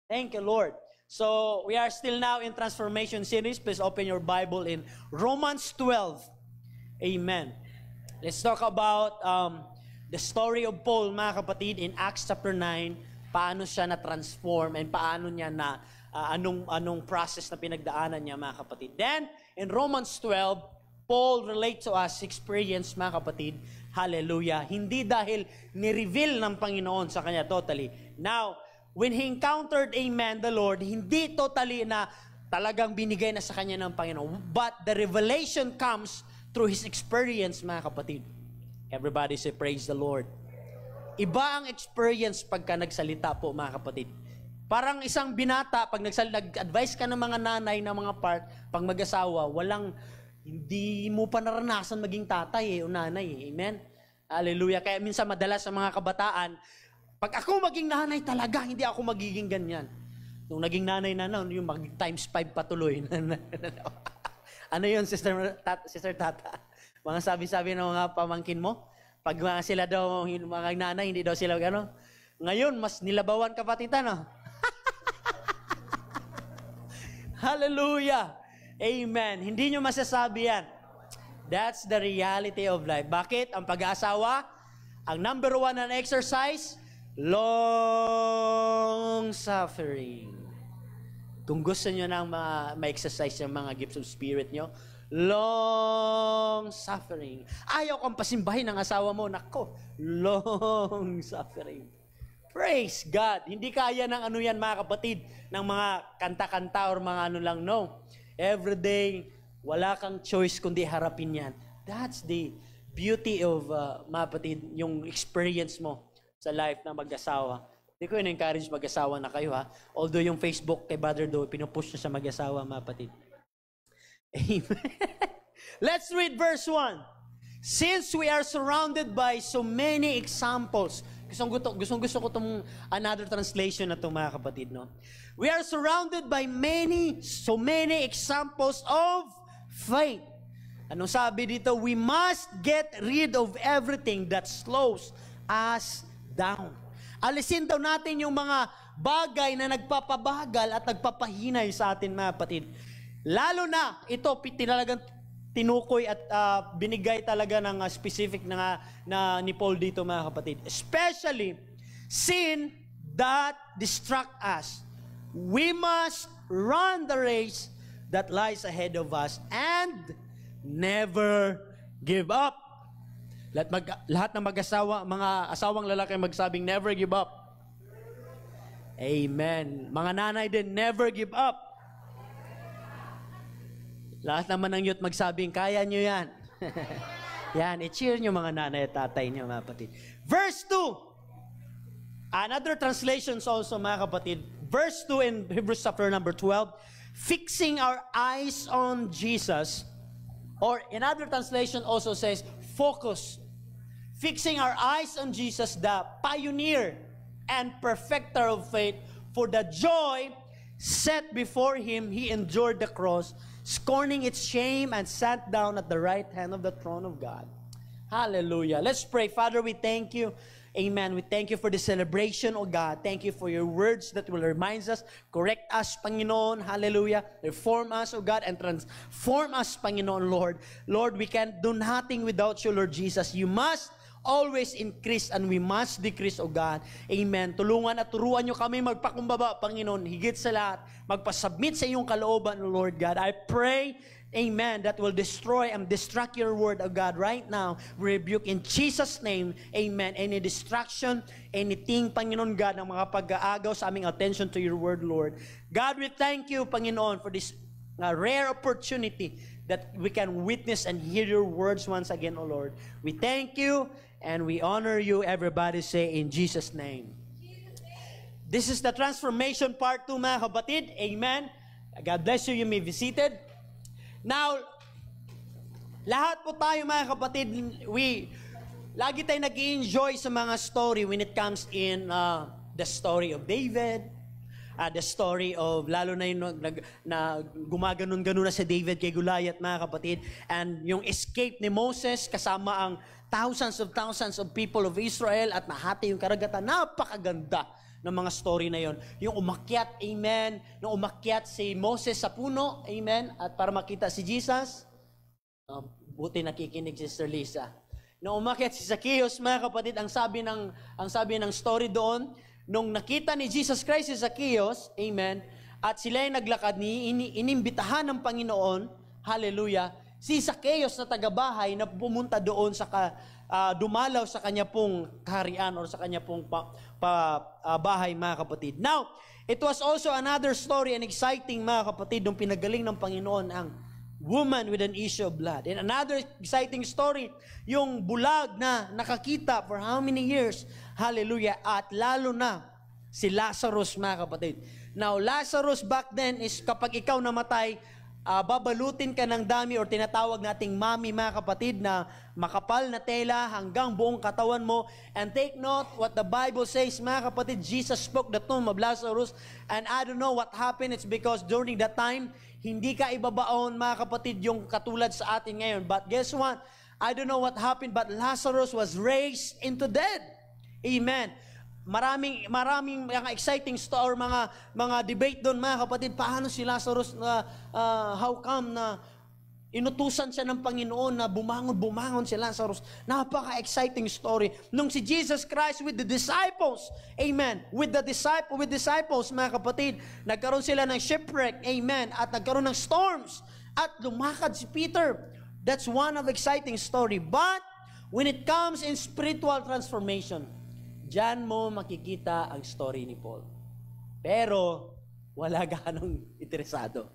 Thank you, Lord. So, we are still now in Transformation series. Please open your Bible in Romans 12. Amen. Let's talk about the story of Paul, mga kapatid, in Acts chapter 9. Paano siya na-transform and paano niya na, anong process na pinagdaanan niya, mga kapatid. Then, in Romans 12, Paul relates to us experience, mga kapatid. Hallelujah. Hindi dahil ni-reveal ng Panginoon sa kanya totally. Now, when he encountered, amen, the Lord, hindi totally na talagang binigay na sa kanya ng Panginoon. But the revelation comes through his experience, mga kapatid. Everybody say, praise the Lord. Iba ang experience pagka nagsalita po, mga kapatid. Parang isang binata, pag nag-advise ka ng mga nanay na mga pag mag-asawa, hindi mo pa naranasan maging tatay o nanay. Amen? Hallelujah. Kaya minsan madalas sa mga kabataan, pag ako maging nanay talaga, hindi ako magiging ganyan. Nung naging nanay na yung mag-times 5 patuloy. Ano yun, Sister Tata? Mga sabi-sabi ng mga pamangkin mo? Pag sila daw, mga nanay, hindi daw sila gano'n. Ngayon, mas nilabawan ka pa, tita, no? Hallelujah! Amen. Hindi nyo masasabi yan. That's the reality of life. Bakit? Ang pag-aasawa, ang number 1 na exercise, long suffering. Kung gusto nyo nang ma-exercise yung mga gifts of spirit nyo, long suffering. Ayaw kang pasimbahin ng asawa mo, nako, long suffering. Praise God. Hindi kaya ng ano yan, mga kapatid, ng mga kanta-kanta or mga ano lang, no. Every day, wala kang choice kundi harapin yan. That's the beauty of, mga kapatid, yung experience mo sa life na mag-asawa. Hindi ko in-encourage mag-asawa na kayo, ha. Although yung Facebook kay Brother Do, pinupush na sa mag-asawa, mga kapatid. Amen. Let's read verse 1. Since we are surrounded by so many examples, gusto ko itong another translation na ito, mga kapatid, no? We are surrounded by so many examples of faith. Anong sabi dito? We must get rid of everything that slows us down. Alisin daw natin yung mga bagay na nagpapabagal at nagpapahinay sa atin, mga kapatid. Lalo na, ito, talagang tinukoy at binigay talaga ng specific na ni Paul dito, mga kapatid. Especially, sin that distract us. We must run the race that lies ahead of us and never give up. Lahat ng mag-asawa, mga asawang lalaki magsabing never give up. Amen. Mga nanay din, never give up. Lahat naman ng youth magsabing, kaya nyo yan. Yan, i-cheer nyo mga nanay at tatay nyo, mga kapatid. Verse 2. Another translations also, mga kapatid. Verse 2 in Hebrews chapter number 12. Fixing our eyes on Jesus. Or in other translation also says, focus. Fixing our eyes on Jesus, the pioneer and perfecter of faith, for the joy set before him, he endured the cross, scorning its shame, and sat down at the right hand of the throne of God. Hallelujah. Let's pray. Father, we thank you. Amen. We thank you for the celebration, oh God. Thank you for your words that will remind us, correct us, Panginoon. Hallelujah. Reform us, oh God, and transform us, Panginoon, Lord. Lord, we can do nothing without you, Lord Jesus. You must always increase and we must decrease, O God. Amen. Tulungan at turuan nyo kami magpakumbaba, Panginoon. Higit sa lahat, magpasubmit sa iyong kalooban, Lord God. I pray, amen, that will destroy and distract your word, O God, right now. We rebuke in Jesus' name, amen, any distraction, anything, Panginoon God, ng mga pag-aagaw sa aming attention to your word, Lord. God, we thank you, Panginoon, for this rare opportunity that we can witness and hear your words once again, O Lord. We thank you and we honor you. Everybody say, in Jesus' name. This is the transformation part 2, mga kapatid. Amen. God bless you. You may be seated. Now, lahat po tayo, mga kapatid, lagi tayo nag-enjoy sa mga story when it comes in the story of David, the story of, lalo na yung na gumaganon-ganon na si David kay Goliath, mga kapatid, and yung escape ni Moses kasama ang thousands of people of Israel at nahati yung karagatan. Napakaganda ng mga story na yon. Yung umakyat, amen, nung umakyat si Moses sa puno, amen, at para makita si Jesus, buti nakikinig si Sister Lisa. Nung umakyat si Zacchaeus, mga kapatid, ang sabi ng story doon, nung nakita ni Jesus Christ si Zacchaeus, amen, at sila ay naglakad, inimbitahan ng Panginoon, hallelujah, si Zacchaeus na tagabahay na pumunta doon sa dumalaw sa kanya pong kaharian or sa kanya pong bahay, mga kapatid. Now, it was also another story and exciting, mga kapatid, nung pinagaling ng Panginoon ang woman with an issue of blood. And another exciting story, yung bulag na nakakita for how many years, hallelujah, at lalo na si Lazarus, mga kapatid. Now, Lazarus back then is kapag ikaw namatay, babalutin ka ng dami or tinatawag nating mami, mga kapatid, na makapal na tela hanggang buong katawan mo. And take note what the Bible says, mga kapatid, Jesus spoke the tomb of Lazarus, and I don't know what happened. It's because during that time, hindi ka ibabaon, mga kapatid, yung katulad sa atin ngayon. But guess what? I don't know what happened, but Lazarus was raised into dead. Amen. Maraming mga exciting story, mga debate doon, mga kapatid, paano si Lazarus na how come na inutusan siya ng Panginoon na bumangon si Lazarus. Napaka-exciting story. Nung si Jesus Christ with the disciples, amen, with disciples, mga kapatid, nagkaroon sila ng shipwreck, amen, at nagkaroon ng storms, at lumakad si Peter. That's one of exciting story. But when it comes in spiritual transformation, diyan mo makikita ang story ni Paul. Pero wala ganong interesado.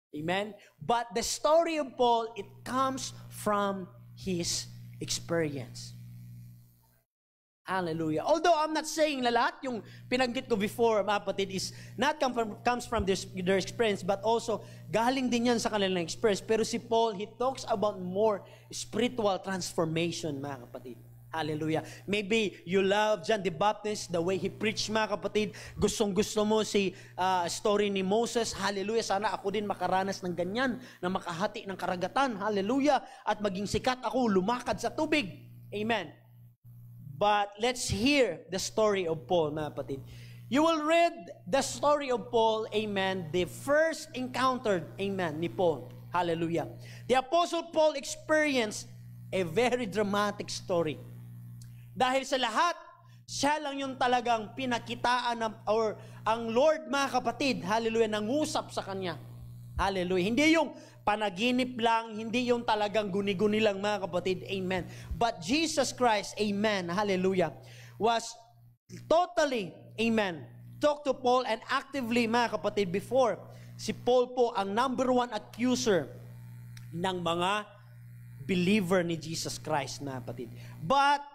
Amen? But the story of Paul, it comes from his experience. Hallelujah. Although I'm not saying na lahat yung pinanggit ko before, mga kapatid, is not comes from their experience, but also galing din yan sa kanilang experience. Pero si Paul, he talks about more spiritual transformation, mga kapatid. Hallelujah. Maybe you love John the Baptist, the way he preached, mga kapatid. Gustong-gusto mo si story ni Moses. Hallelujah. Sana ako din makaranas ng ganyan, na makahati ng karagatan. Hallelujah. At maging sikat ako, lumakad sa tubig. Amen. But let's hear the story of Paul, mga kapatid. You will read the story of Paul, amen, the first encounter, amen, ni Paul. Hallelujah. The Apostle Paul experienced a very dramatic story. Dahil sa lahat, siya lang yung talagang pinakitaan or ang Lord, mga kapatid, hallelujah, nangusap sa kanya. Hallelujah. Hindi yung panaginip lang, hindi yung talagang guni-guni lang, mga kapatid. Amen. But Jesus Christ, amen, hallelujah, was totally, amen, talk to Paul and actively, mga kapatid, before si Paul po ang number one accuser ng mga believer ni Jesus Christ, mga kapatid. But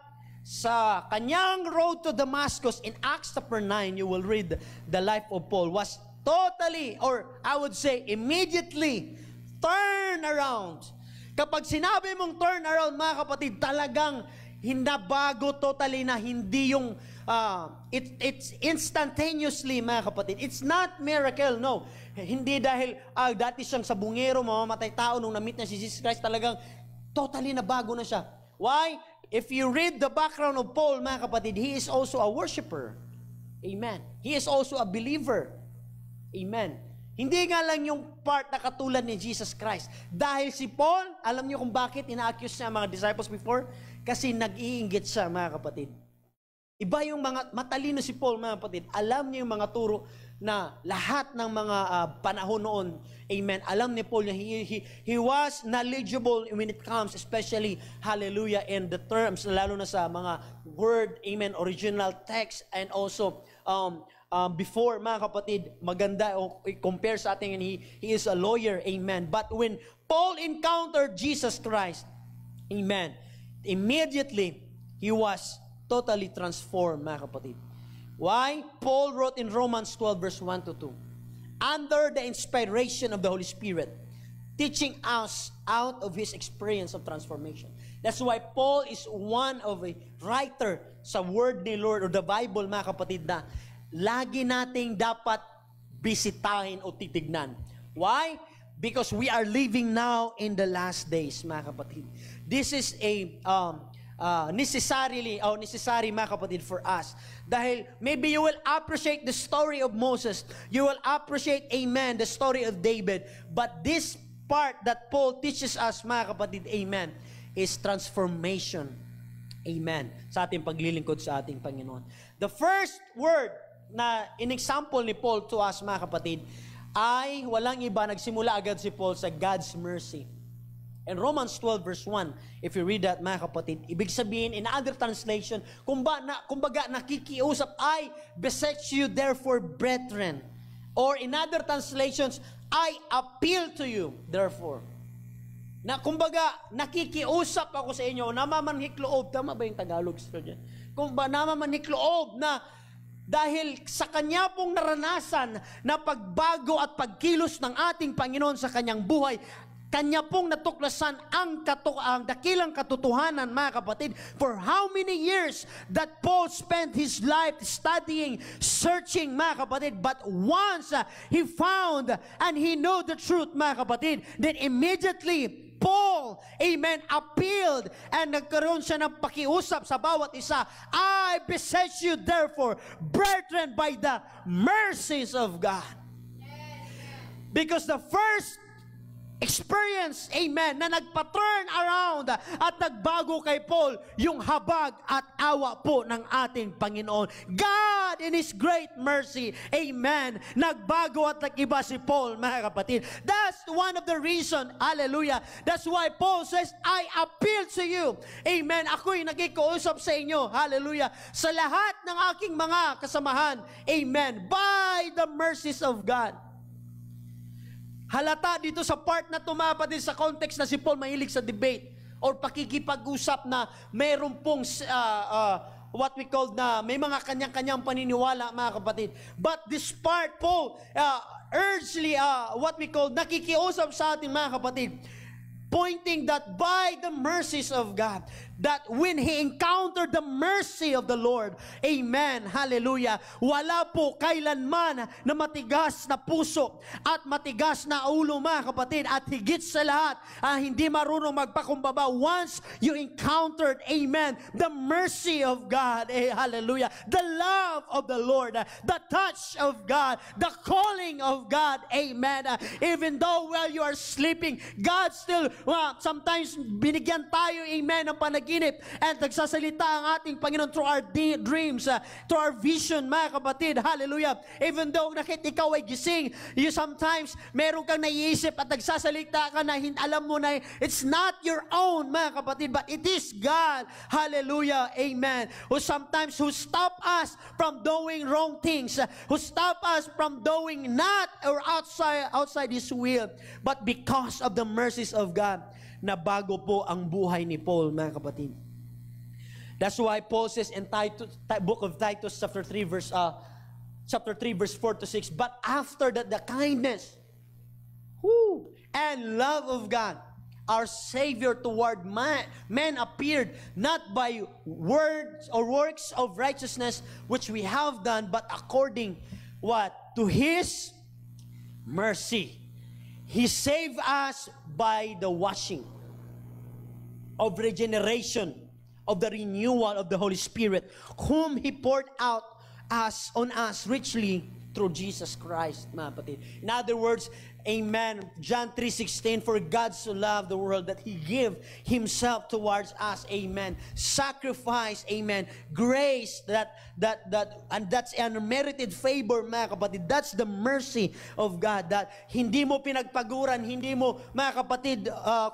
sa kanyang road to Damascus in Acts chapter 9, you will read the life of Paul, was totally, or I would say immediately, turn around. Kapag sinabi mong turn around, mga kapatid, talagang hinabago totally na hindi yung, it's instantaneously, mga kapatid. It's not miracle, no. Hindi dahil, dati siyang sa bungero, mamamatay tao, nung na-meet na si Jesus Christ, talagang totally nabago na siya. Why? If you read the background of Paul, mga kapatid, he is also a worshiper. Amen. He is also a believer. Amen. Hindi nga lang yung part na katulad ni Jesus Christ. Dahil si Paul, alam niyo kung bakit ina-accuse niya mga disciples before? Kasi nag-iinggit siya, mga kapatid. Iba yung mga matalino si Paul, mga kapatid. Alam niya yung mga turo na lahat ng mga panahon noon, amen, alam ni Paul na he was knowledgeable when it comes, especially, hallelujah, in the terms, lalo na sa mga word, amen, original text, and also, before, mga kapatid, maganda, compare sa atin, and he is a lawyer, amen. But when Paul encountered Jesus Christ, amen, immediately, he was totally transformed, mga kapatid. Why? Paul wrote in Romans 12, verse 1 to 2, under the inspiration of the Holy Spirit, teaching us out of his experience of transformation. That's why Paul is one of a writer sa Word ni Lord or the Bible, mga kapatid, na lagi nating dapat bisitahin o titignan. Why? Because we are living now in the last days, mga kapatid. This is necessary mga kapatid for us. Dahil maybe you will appreciate the story of Moses. You will appreciate, amen, the story of David. But this part that Paul teaches us mga kapatid, amen, is transformation. Amen. Sa ating paglilingkod sa ating Panginoon. The first word na in-example ni Paul to us mga kapatid ay walang iba, nagsimula agad si Paul sa God's mercy. In Romans 12 verse 1, if you read that mga kapatid, ibig sabihin in other translation, kumbaga nakikiusap, I beseech you therefore brethren. Or in other translations, I appeal to you therefore. Na kumbaga nakikiusap ako sa inyo, namamanhik loob, tama ba yung Tagalog sir dyan? Kumbaga namamanhik loob na dahil sa kanya pong naranasan na pagbago at pagkilos ng ating Panginoon sa kanyang buhay, kanya pong natuklasan ang dakilang katotohanan, mga kapatid, for how many years that Paul spent his life studying, searching, mga kapatid, but once he found and he knew the truth, mga kapatid, then immediately Paul, amen, appealed and nagkaroon siya ng pakiusap sa bawat isa. I beseech you therefore, brethren, by the mercies of God. Because the first experience, amen, na nagpa-turn around at nagbago kay Paul, yung habag at awa po ng ating Panginoon. God in His great mercy, amen, nagbago at nag-iba si Paul, mga kapatid. That's one of the reason, hallelujah, that's why Paul says, I appeal to you, amen, ako'y nagkikiusap sa inyo, hallelujah, sa lahat ng aking mga kasamahan, amen, by the mercies of God. Halata dito sa part na tumapa din sa context na si Paul mahilig sa debate or pakikipag-usap na mayroon pong what we call na may mga kanyang-kanyang paniniwala, mga kapatid. But this part, Paul urgently what we call nakikiusap sa atin, mga kapatid, pointing that by the mercies of God, that when he encountered the mercy of the Lord, amen, hallelujah, wala po kailanman na matigas na puso at matigas na ulo, mga kapatid, at higit sa lahat, hindi marunong magpakumbaba once you encountered, amen, the mercy of God, hallelujah, the love of the Lord, the touch of God, the calling of God, amen, even though while you are sleeping, God still, sometimes binigyan tayo, amen, ng panaginip, and nagsasalita ang ating Panginoon through our dreams, through our vision, mga kapatid, hallelujah. Even though nakit ikaw ay gising, you sometimes, meron kang naiisip at nagsasalita ka na alam mo na it's not your own, mga kapatid, but it is God, hallelujah, amen, who sometimes stop us from doing wrong things, who stop us from doing not or outside His will, but because of the mercies of God, na bago po ang buhay ni Paul, mga kapatid. That's why Paul says in book of Titus chapter 3 verse 4 to 6, but after that the kindness and love of God, our Savior toward men appeared, not by words or works of righteousness which we have done, but according what? To His mercy. He saved us by the washing of regeneration, of the renewal of the Holy Spirit, whom He poured out on us richly through Jesus Christ, mga kapatid. In other words, amen, John 3:16, for God so loved the world that He gave Himself towards us, amen, sacrifice, amen, grace, and that's an unmerited favor, mga kapatid. That's the mercy of God, that hindi mo pinagpaguran, hindi mo, mga kapatid,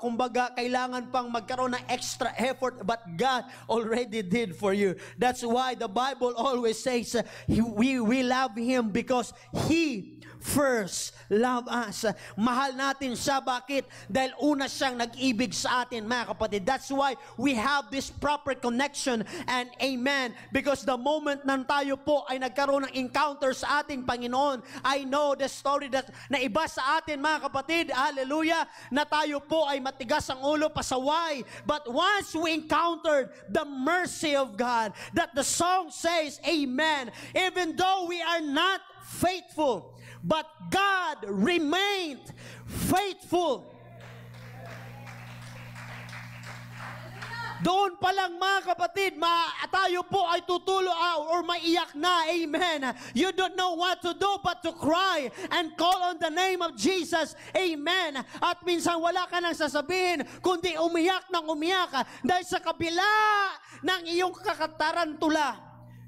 kumbaga, kailangan pang magkaroon ng extra effort, but God already did for you. That's why the Bible always says, we love Him because He first love us. Mahal natin siya. Bakit? Dahil una siyang nag-ibig sa atin, mga kapatid. That's why we have this proper connection, and amen, because the moment nang tayo po ay nagkaroon ng encounter sa ating Panginoon, I know the story that na iba sa atin, mga kapatid, hallelujah, na tayo po ay matigas ang ulo, pasaway, but once we encountered the mercy of God, that the song says, amen, even though we are not faithful, but God remained faithful. Doon pa lang mga kapatid, tayo po ay tutulo or maiyak na. Amen. You don't know what to do but to cry and call on the name of Jesus. Amen. At minsan wala ka nang sasabihin, kundi umiyak ng umiyak. Dahil sa kabila ng iyong kakatarantula,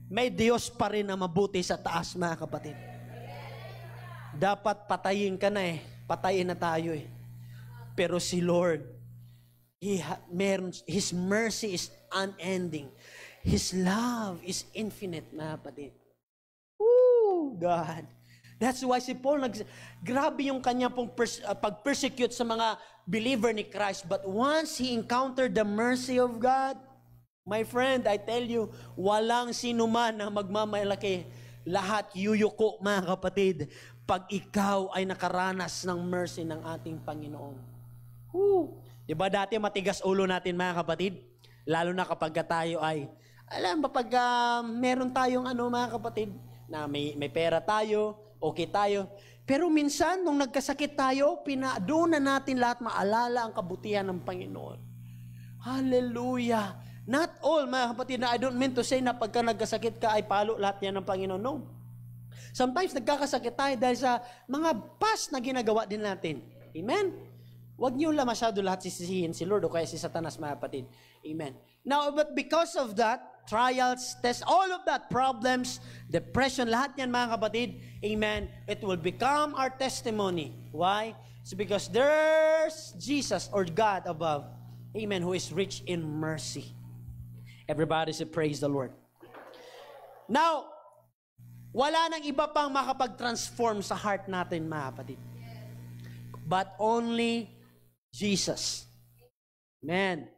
may Diyos pa rin na mabuti sa taas mga kapatid. Dapat patayin ka na Patayin na tayo Pero si Lord, His mercy is unending. His love is infinite, mga kapatid. Woo, God. That's why si Paul, grabe yung kanya pong pag-persecute sa mga believer ni Christ. But once he encountered the mercy of God, my friend, I tell you, walang sinuman na magmamalaki. Lahat yuyuko, mga kapatid, pag ikaw ay nakaranas ng mercy ng ating Panginoon. Woo. Diba dati matigas ulo natin mga kapatid? Lalo na kapag tayo ay, alam ba pag meron tayong mga kapatid, na may pera tayo, okay tayo. Pero minsan, nung nagkasakit tayo, doon na natin lahat maalala ang kabutihan ng Panginoon. Hallelujah! Not all mga kapatid, na I don't mean to say na pagka nagkasakit ka ay palo lahat yan ng Panginoon. No. Sometimes nagkakasakit tayo dahil sa mga past na ginagawa din natin. Amen? Huwag niyo lang masyado lahat sisihin si Lord o kaya si Satanas, mga kapatid. Amen. Now, but because of that, trials, tests, all of that, problems, depression, lahat yan, mga kapatid, amen, it will become our testimony. Why? It's because there's Jesus or God above, amen, who is rich in mercy. Everybody say, praise the Lord. Now, wala nang iba pang makapag-transform sa heart natin, mga kapatid. But only Jesus. Man,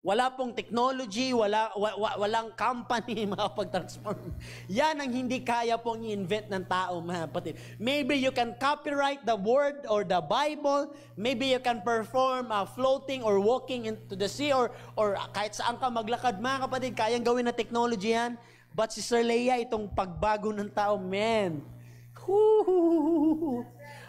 wala pong technology, walang company makapag-transform. Yan ang hindi kaya pong i-invent ng tao, mga kapatid. Maybe you can copyright the word or the Bible. Maybe you can perform floating or walking into the sea or kahit saan ka maglakad, mga kapatid. Kayang gawin na technology yan. But si Sir Leia, itong pagbago ng tao, man.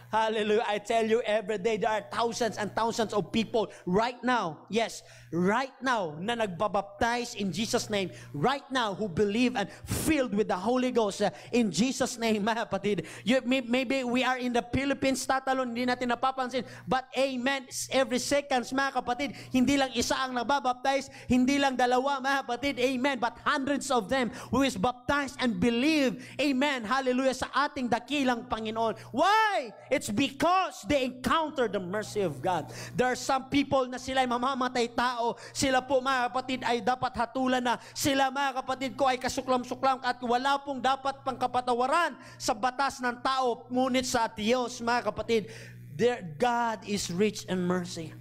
Hallelujah. I tell you, every day there are thousands and thousands of people right now, yes, right now, na nagbabaptize in Jesus' name, right now, who believe and filled with the Holy Ghost in Jesus' name, mga kapatid. Maybe we are in the Philippines, tatalon, hindi natin napapansin, but amen, every seconds, mga kapatid, hindi lang isa ang nababaptize, hindi lang dalawa, mga kapatid, amen, but hundreds of them who is baptized and believe, amen, hallelujah, sa ating dakilang Panginoon. Why? It's because they encounter the mercy of God. There are some people na sila ay mamamatay tao. Sila po, mga kapatid, ay dapat hatulan na. Sila, mga kapatid ko, ay kasuklam-suklam at wala pong dapat pang kapatawaran sa batas ng tao. Ngunit sa Diyos, mga kapatid, God is rich in mercy.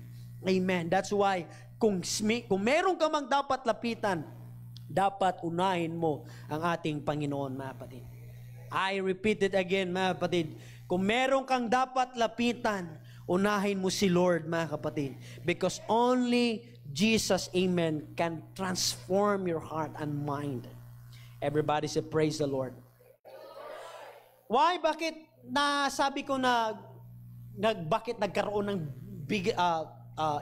Amen. That's why, kung meron ka mang dapat lapitan, dapat unahin mo ang ating Panginoon, mga kapatid. I repeat it again, mga kapatid. Kung meron kang dapat lapitan, unahin mo si Lord, mga kapatid. Because only Jesus, amen, can transform your heart and mind. Everybody say, praise the Lord. Why? Bakit nasabi ko bakit nagkaroon ng big,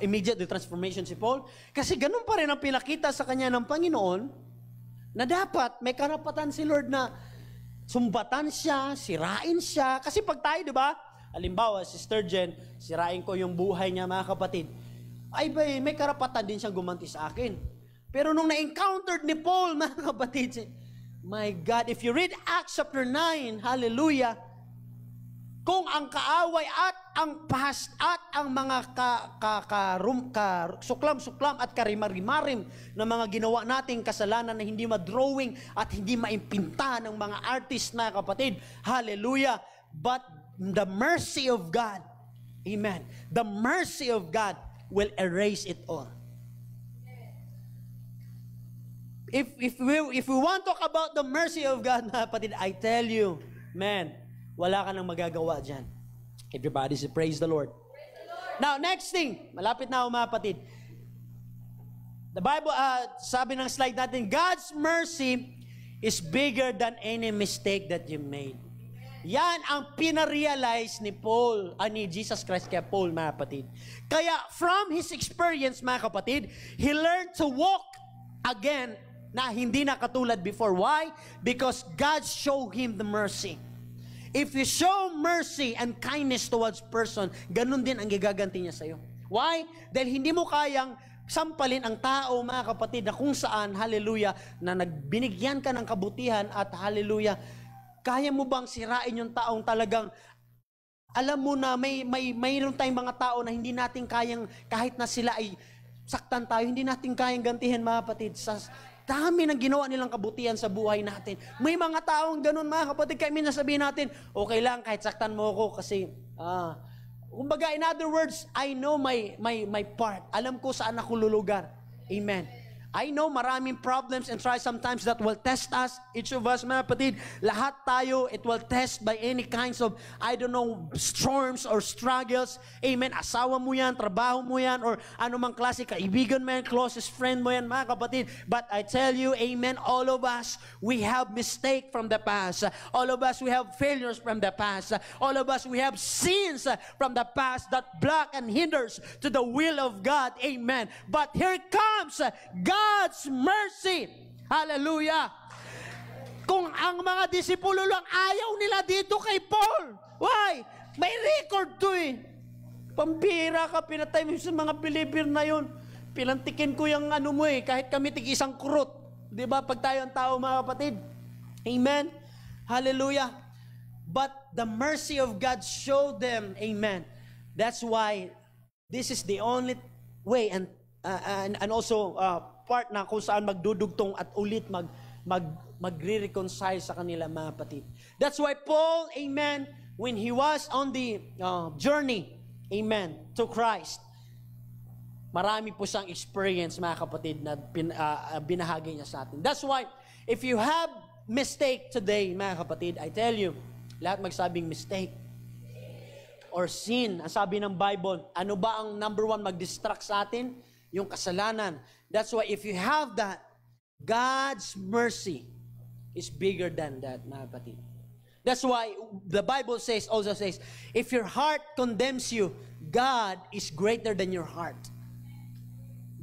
immediate transformation si Paul? Kasi ganun pa rin ang pinakita sa kanya ng Panginoon na dapat may karapatan si Lord na sumbatan siya, sirain siya. Kasi pag tayo, di ba? Halimbawa, si Sturgeon, sirain ko yung buhay niya, mga kapatid. Ay ba, may karapatan din siyang gumanti sa akin. Pero nung na-encountered ni Paul, mga kapatid, my God, if you read Acts chapter 9, hallelujah, kung ang kaaway at ang past at ang mga suklam-suklam at karimarimarim na mga ginawa nating kasalanan na hindi madrawing at hindi maimpinta ng mga artist, na kapatid, hallelujah, but the mercy of God, amen, the mercy of God will erase it all. If we want to talk about the mercy of God, mga kapatid, I tell you, man, wala ka nang magagawa dyan. Everybody say, praise the Lord. Now, next thing, malapit na ako, mga kapatid. The Bible, sabi ng slide natin, God's mercy is bigger than any mistake that you made. Yan ang pinarealize ni Paul, ni Jesus Christ kay Paul, mga kapatid. Kaya from his experience, mga kapatid, he learned to walk again na hindi na katulad before. Why? Because God showed him the mercy. If you show mercy and kindness towards person, ganun din ang gigaganti niya sa'yo. Why? Dahil hindi mo kayang sampalin ang tao, mga kapatid, na kung saan, hallelujah, na nagbinigyan ka ng kabutihan at hallelujah, kaya mo bang sirain yung taong talagang, alam mo na mayroon tayong mga tao na hindi natin kayang, kahit na sila ay saktan tayo, hindi natin kayang gantihin, mga kapatid, sa dami ng ginawa nilang kabutihan sa buhay natin. May mga taong ganun, mga kapatid, kaya minsan sabihin natin, okay lang kahit saktan mo ako kasi, kumbaga, in other words, I know my part. Alam ko saan ako lulugar. Amen. I know maraming problems and trials sometimes that will test us, each of us, mga kapatid. Lahat tayo, it will test by any kinds of, I don't know, storms or struggles. Amen. Asawa mo yan, trabaho mo yan, or anumang klase, kaibigan mo yan, closest friend mo yan, mga kapatid. But I tell you, amen, all of us, we have mistake from the past. All of us, we have failures from the past. All of us, we have sins from the past that block and hinders to the will of God. Amen. But here comes God's mercy. Hallelujah. Kung ang mga disipulo lang ayaw nila dito kay Paul. Why? May record to eh. Pambira ka, pinatay mo sa mga believer na yun. Pilantikin ko yung ano mo eh, kahit kami tig isang kurot. Diba? Pag tayo ang tao, mga kapatid. Amen. Hallelujah. But the mercy of God showed them. Amen. That's why this is the only way and also part na kung saan magdudugtong at ulit magre-reconcile sa kanila, mga kapatid. That's why Paul, amen, when he was on the journey, amen, to Christ, marami po siyang experience, mga kapatid, na binahagi niya sa atin. That's why, if you have mistake today, mga kapatid, I tell you, lahat magsabing mistake or sin. Ang sabi ng Bible, ano ba ang number one mag-distract sa atin? Yung kasalanan. That's why if you have that, God's mercy is bigger than that, mga kapatid. That's why the Bible also says, if your heart condemns you, God is greater than your heart.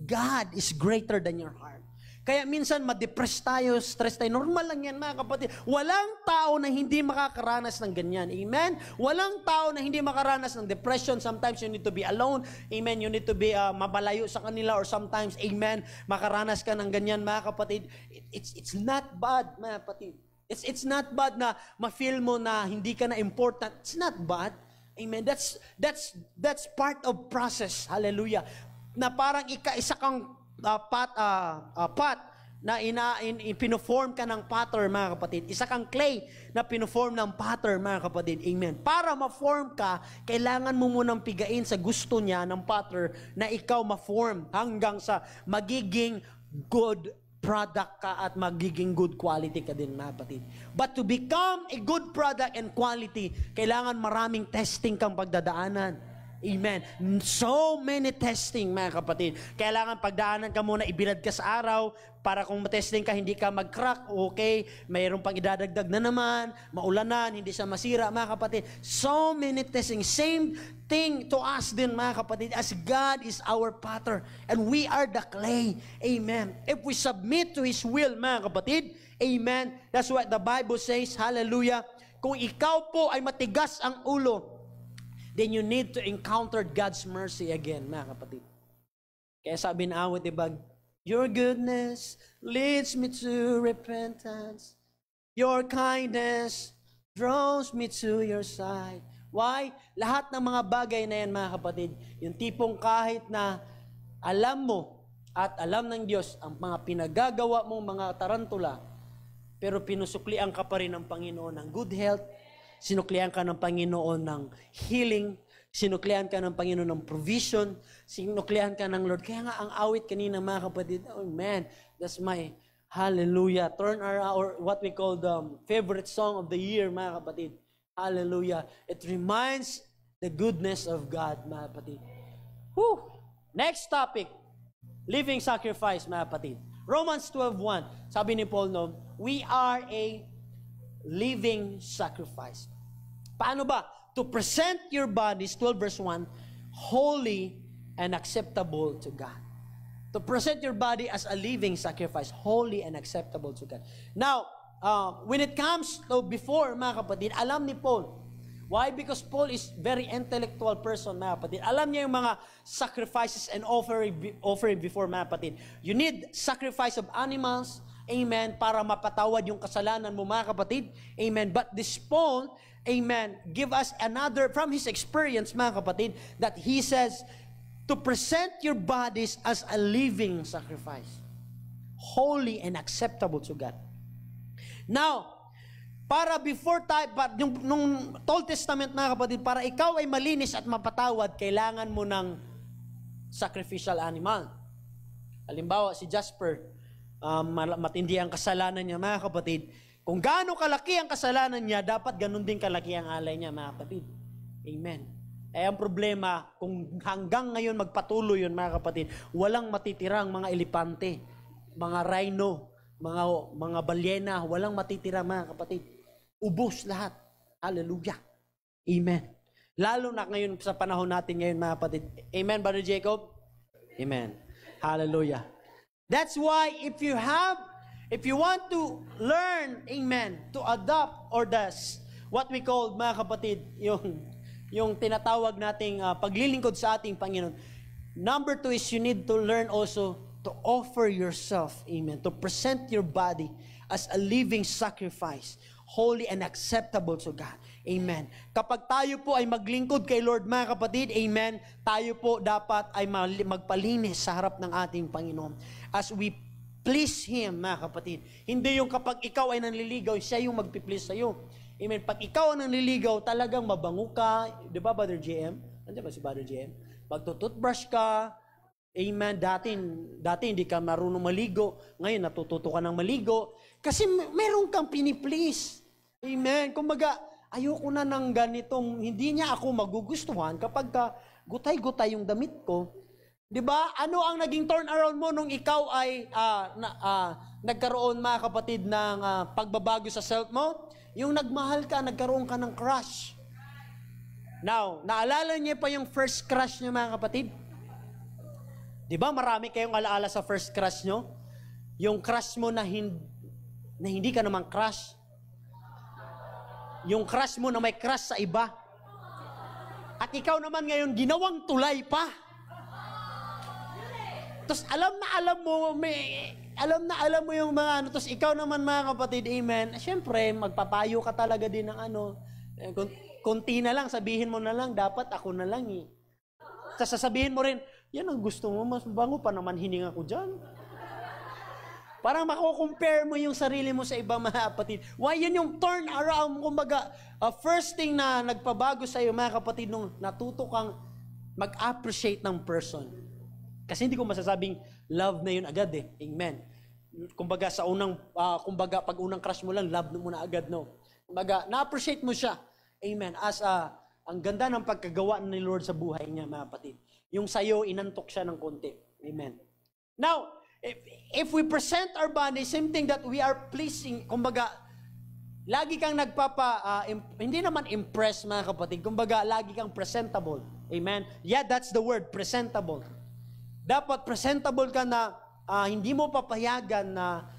God is greater than your heart. Kaya minsan ma-depress tayo, stress tayo. Normal lang yan, mga kapatid. Walang tao na hindi makakaranas ng ganyan. Amen? Walang tao na hindi makaranas ng depression. Sometimes you need to be alone. Amen? You need to be mabalayo sa kanila, or sometimes, amen, makaranas ka ng ganyan, mga kapatid. It's not bad, mga kapatid. It's not bad na ma-feel mo na hindi ka na important. It's not bad. Amen? That's part of process. Hallelujah. Na parang isa kang pot na pinoform ka ng potter, mga kapatid. Isa kang clay na pinoform ng potter, mga kapatid. Amen. Para ma-form ka, kailangan mo munang pigain sa gusto niya ng potter na ikaw ma-form hanggang sa magiging good product ka at magiging good quality ka din, mga kapatid. But to become a good product and quality, kailangan maraming testing kang pagdadaanan. Amen. So many testing, mga kapatid. Kailangan pagdaanan ka muna, ibilad ka sa araw, para kung matesting ka, hindi ka mag-crack, okay, mayroon pang idadagdag na naman, maulanan, hindi siya masira, mga kapatid. So many testing. Same thing to us din, mga kapatid, as God is our potter, and we are the clay. Amen. If we submit to His will, mga kapatid, amen, that's what the Bible says, hallelujah. Kung ikaw po ay matigas ang ulo, then you need to encounter God's mercy again, mga kapatid. Kaya sabi na awit, diba? Your goodness leads me to repentance. Your kindness draws me to your side. Why? Lahat ng mga bagay na yan, mga kapatid, yung tipong kahit na alam mo at alam ng Diyos ang mga pinagagawa mong mga tarantula, pero pinusuklian ka pa rin ng Panginoon ng good health, sinuklian ka ng Panginoon ng healing, sinuklian ka ng Panginoon ng provision, sinuklian ka ng Lord. Kaya nga ang awit kanina, mga kapatid, oh man, that's my hallelujah. Turn our what we call the favorite song of the year, mga kapatid. Hallelujah. It reminds the goodness of God, mga kapatid. Whew. Next topic, living sacrifice, mga kapatid. Romans 12:1, sabi ni Paul, no, we are a living sacrifice. Paano ba? To present your bodies, 12 verse 1, holy and acceptable to God. To present your body as a living sacrifice, holy and acceptable to God. Now, when it comes to before, mga kapatid, alam ni Paul. Why? Because Paul is very intellectual person, mga kapatid. Alam niya yung mga sacrifices and offering before, mga kapatid. You need sacrifice of animals, amen, para mapatawad yung kasalanan mo, mga kapatid. Amen. But this Paul, amen, give us another, from his experience, mga kapatid, that he says, to present your bodies as a living sacrifice, holy and acceptable to God. Now, para before tayo, nung Old Testament, mga kapatid, para ikaw ay malinis at mapatawad, kailangan mo ng sacrificial animal. Halimbawa, si Jasper, matindi ang kasalanan niya, mga kapatid. Kung gaano kalaki ang kasalanan niya, dapat ganun din kalaki ang alay niya, mga kapatid. Amen. Eh, ang problema, kung hanggang ngayon magpatuloy yun, mga kapatid, walang matitirang mga elepante, mga rhino, mga balyena, walang matitira, mga kapatid. Ubos lahat. Hallelujah. Amen. Lalo na ngayon sa panahon natin ngayon, mga kapatid. Amen, Brother Jacob? Amen. Hallelujah. That's why if you want to learn, amen, to adopt or what we call, mga kapatid, yung tinatawag nating paglilingkod sa ating Panginoon. Number 2 is you need to learn also to offer yourself, amen, to present your body as a living sacrifice, holy and acceptable to God. Amen. Kapag tayo po ay maglingkod kay Lord, mga kapatid, amen, tayo po dapat ay magpalinis sa harap ng ating Panginoon. As we please Him, mga kapatid. Hindi yung kapag ikaw ay nanliligaw, siya yung magpiplease sa'yo. Amen. Pag ikaw ang nanliligaw, talagang mabango ka. Di ba, Brother JM? Nandiyan ba si Brother JM? Magtututbrush ka. Amen. Dati hindi ka marunong maligo. Ngayon, natututo ka ng maligo. Kasi meron kang piniplease. Amen. Kumbaga, ayoko na ng ganitong, hindi niya ako magugustuhan kapag gutay-gutay yung damit ko. Di ba? Ano ang naging turnaround mo nung ikaw ay nagkaroon, mga kapatid, ng pagbabago sa self mo? Yung nagmahal ka, nagkaroon ka ng crush. Now, naalala niyo pa yung first crush niyo, mga kapatid? Di ba marami kayong alaala sa first crush nyo? Yung crush mo na hindi ka naman crush. Yung crush mo na may crush sa iba. At ikaw naman ngayon, ginawang tulay pa. Tapos alam mo yung mga ano. Tapos ikaw naman, mga kapatid, amen. Siyempre, magpapayo ka talaga din ng ano. Kunti na lang, sabihin mo na lang, dapat ako na lang eh. Tapos sasabihin mo rin, yan ang gusto mo, mas bango pa naman hininga ko dyan. Parang mako-compare mo yung sarili mo sa iba, mga kapatid. Why? Yan yung turn around. Kumbaga, first thing na nagpabago sa iyo, mga kapatid, nung natuto kang mag-appreciate ng person. Kasi hindi ko masasabing love na yun agad eh. Amen. Kumbaga, pag unang crush mo lang, love mo na agad, no? Kumbaga, na-appreciate mo siya. Amen. Ang ganda ng pagkagawa ni Lord sa buhay niya, mga kapatid. Yung sa'yo, inantok siya ng konti. Amen. Now, if we present our body, same thing that we are pleasing, kumbaga, lagi kang hindi naman impress, mga kapatid. Kumbaga, lagi kang presentable. Amen. Yeah, that's the word, presentable. Dapat presentable ka na hindi mo papayagan na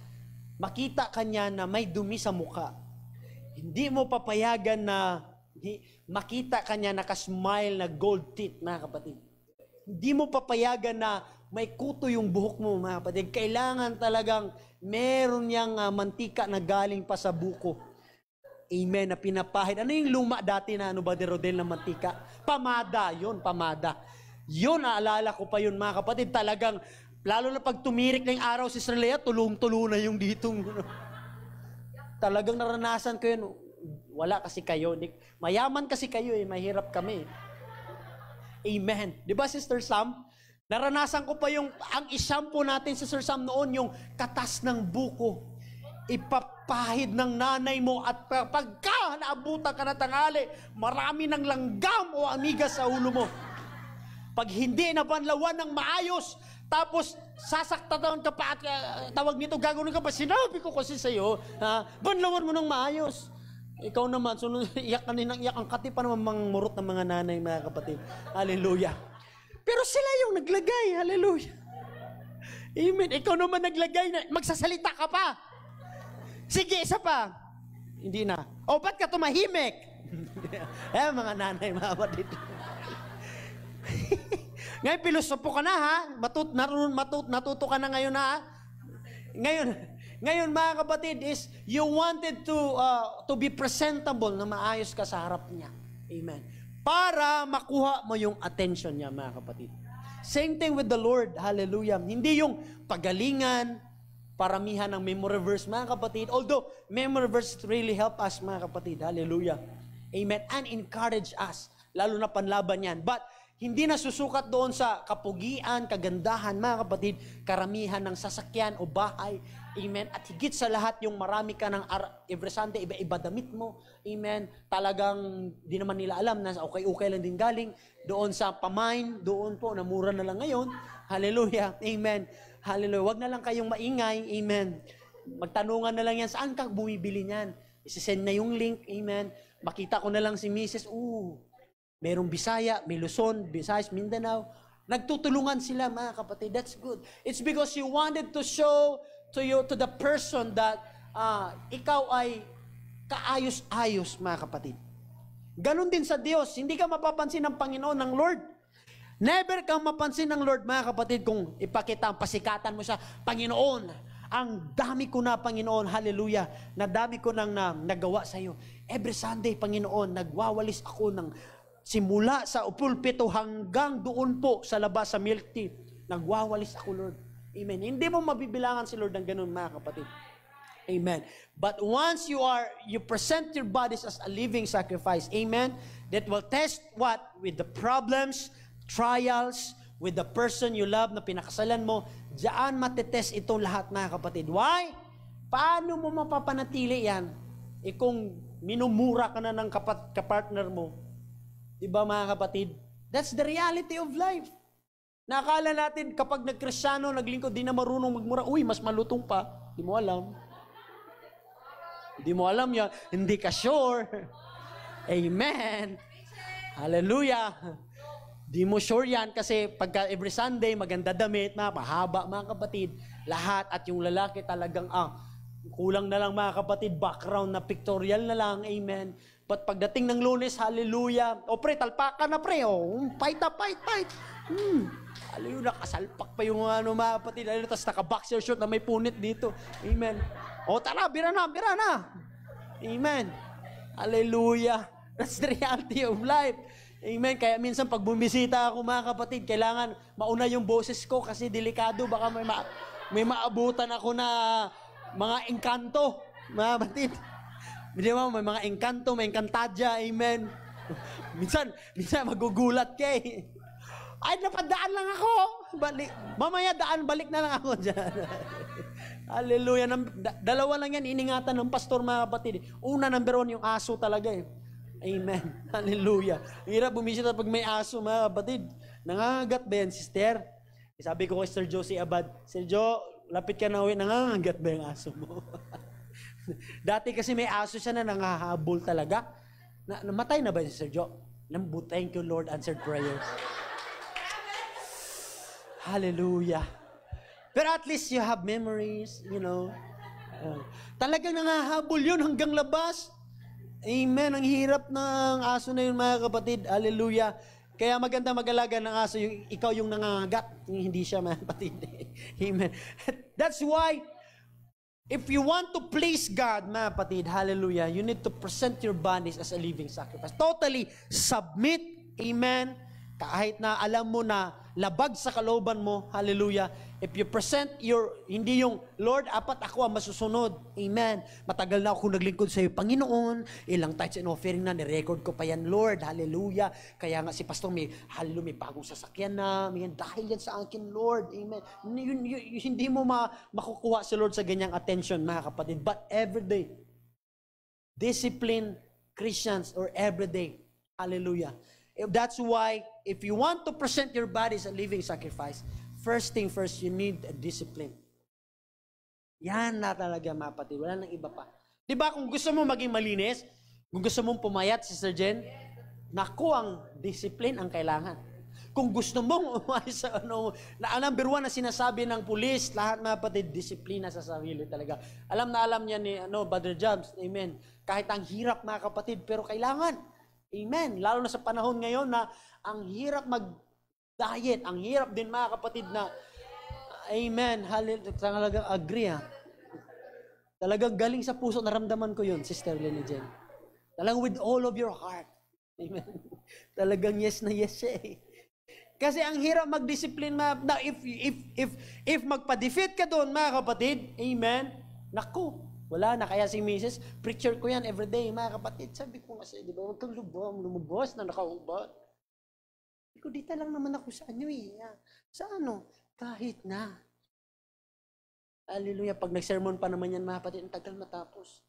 makita ka niya na may dumi sa mukha. Hindi mo papayagan na makita ka niya nakasmile na gold teeth, mga kapatid. Hindi mo papayagan na may kuto yung buhok mo, mga kapatid. Kailangan talagang meron niyang mantika na galing pa sa buko. Amen, na pinapahid. Ano yung luma dati na Brother Rodel, na mantika? Pamada, yun, pamada. Yun, naalala ko pa yun, mga kapatid. Talagang, lalo na pag tumirik na yung araw si Sister Lea, tulong-tulo na yung ditong. Talagang naranasan ko yun. Wala kasi kayo. Mayaman kasi kayo eh, mahirap kami. Amen. Di ba, Sister Sam? Naranasan ko pa ang ishampo natin, Sister Sam, noon, yung katas ng buko. Ipapahid ng nanay mo at pagka naabutan ka na tanghali, marami ng langgam o amiga sa ulo mo. Pag hindi nabanlawan ng maayos, tapos sasaktan ka pa at tawag nito, gagawin ka pa, sinabi ko kasi sa'yo, banlawan mo ng maayos. Ikaw naman, iyak ka ninang iyak, ang kati pa naman mangmurot ng mga nanay, mga kapatid. Hallelujah. Pero sila yung naglagay, hallelujah. Amen. Ikaw naman naglagay na, magsasalita ka pa. Sige, isa pa. Hindi na. O, ba't ka tumahimik? Mga nanay, mga kapatid. Ngayon, pilosopo ka na, ha? Natuto ka na ngayon, ha? Ngayon, mga kapatid, is you wanted to be presentable na maayos ka sa harap niya. Amen. Para makuha mo yung attention niya, mga kapatid. Same thing with the Lord. Hallelujah. Hindi yung pagalingan, paramihan ng memory verse, mga kapatid. Although, memory verse really help us, mga kapatid. Hallelujah. Amen. And encourage us. Lalo na panlaban yan. But, hindi na susukat doon sa kapugian, kagandahan, mga kapatid, karamihan ng sasakyan o bahay. Amen. At higit sa lahat, yung marami ka ng every Sunday, iba-iba damit mo. Amen. Talagang di naman nila alam na okay lang din galing. Doon sa pamain, doon po, na mura na lang ngayon. Hallelujah. Amen. Hallelujah. Wag na lang kayong maingay. Amen. Magtanungan na lang yan, saan ka bumibili niyan? Isisend na yung link. Amen. Makita ko na lang si Mrs. Merong Bisaya, may Luzon, Visayas, Mindanao. Nagtutulungan sila, mga kapatid. That's good. It's because you wanted to show to the person that ikaw ay kaayos-ayos, mga kapatid. Ganon din sa Diyos. Hindi ka mapapansin ng Panginoon, ng Lord. Never kang mapansin ng Lord, mga kapatid, kung ipakita ang pasikatan mo sa Panginoon. Ang dami ko na, Panginoon, hallelujah, na dami ko nang nagawa sa iyo. Every Sunday, Panginoon, nagwawalis ako ng simula sa pulpito hanggang doon po sa labas sa milk tea. Nagwawalis ako, Lord. Amen. Hindi mo mabibilangan si Lord ng ganun, mga kapatid. Amen. But once you present your bodies as a living sacrifice, amen, that will test what? With the problems, trials, with the person you love na pinakasalan mo, diyan matetest ito lahat, mga kapatid. Why? Paano mo mapapanatili yan? Kung minumura ka na ng kapartner mo, diba, mga kapatid? That's the reality of life. Nakala natin kapag nagkristyano, naglingkod, di na marunong magmura, mas malutong pa. Di mo alam. Di mo alam yan. Hindi ka sure. Amen. Hallelujah. Di mo sure yan kasi pagka every Sunday, maganda damit, pahaba, mga kapatid. Lahat at yung lalaki talagang, kulang na lang, mga kapatid, background na pictorial na lang. Amen. But pagdating ng Lunes, hallelujah. Pre, talpakan na, pre. Fight. Hallelujah, nakasalpak pa yung mga kapatid. Tapos naka-boxer short na may punit dito. Amen. Tara, bira na. Amen. Hallelujah. That's the reality of life. Amen. Kaya minsan pag bumisita ako, mga kapatid, kailangan mauna yung boses ko kasi delikado. Baka may maabutan ako na mga engkanto, mga kapatid. Di ba? May mga engkanto, may engkantadya. Amen. Minsan magugulat ka eh. Ay, napadaan lang ako. Mamaya balik na lang ako dyan. Hallelujah. Dalawa lang yan, iningatan ng pastor, mga kapatid. Una, number 1, yung aso talaga eh. Amen. Hallelujah. Ang hirap bumisita pag may aso, mga kapatid. Nangangagat ba yan, sister? Sabi ko kay Sir Josie Abad, Sir Jo, lapit ka na uwi, nangangagat ba yung aso mo? Dati kasi may aso siya na nangahabol talaga. Namatay na ba si Sir Jo? Thank you, Lord, answered prayers. Hallelujah. Pero at least you have memories, talagang nangahabol yun hanggang labas. Amen. Ang hirap ng aso na yun, mga kapatid. Hallelujah. Kaya maganda mag-alaga ng aso, ikaw yung nangangagat, hindi siya, mga kapatid. Amen. That's why, if you want to please God, mga kapatid, hallelujah, you need to present your bodies as a living sacrifice. Totally submit, amen, kahit na alam mo na labag sa kalooban mo, hallelujah. If you present hindi yung, Lord, apat ako ang masusunod, amen. Matagal na ako naglingkod sa iyo, Panginoon, ilang tithes and offering na, nirecord ko pa yan, Lord, hallelujah. Kaya nga si Pastor, may bagong sasakyan na, dahil yan sa akin, Lord, amen. Hindi mo makukuha si Lord sa ganyang attention, mga kapatid. But everyday, discipline Christians or everyday, hallelujah. That's why, if you want to present your body as a living sacrifice, first thing first, you need a discipline. Yan na talaga, mga kapatid. Wala nang iba pa. Diba, kung gusto mo maging malinis, kung gusto mong pumayat, Sister Jen, naku, ang discipline ang kailangan. Kung gusto mong umayos sa number one na sinasabi ng pulis, lahat mga kapatid, disiplina sa sarili talaga. Alam na alam niya ni Brother Jobs, amen. Kahit ang hirap mga kapatid, pero kailangan. Amen. Lalo na sa panahon ngayon na ang hirap mag-diet, ang hirap din mga kapatid na, amen, talagang agree ha. Talagang galing sa puso, naramdaman ko yun, Sister Lenny Jen. Talagang with all of your heart. Amen. Talagang yes na yes siya eh. Kasi ang hirap mag-discipline na if magpa-defeat ka doon mga kapatid, amen, naku, wala na. Kaya si Mrs., preacher ko yan everyday mga kapatid. Sabi ko kasi, di ba, huwag kang lumubos na nakaubat. Sabi ko, dito lang naman ako sa ano eh. Sa ano? Kahit na. Hallelujah. Pag nag-sermon pa naman yan mga kapatid, ang tagal matapos.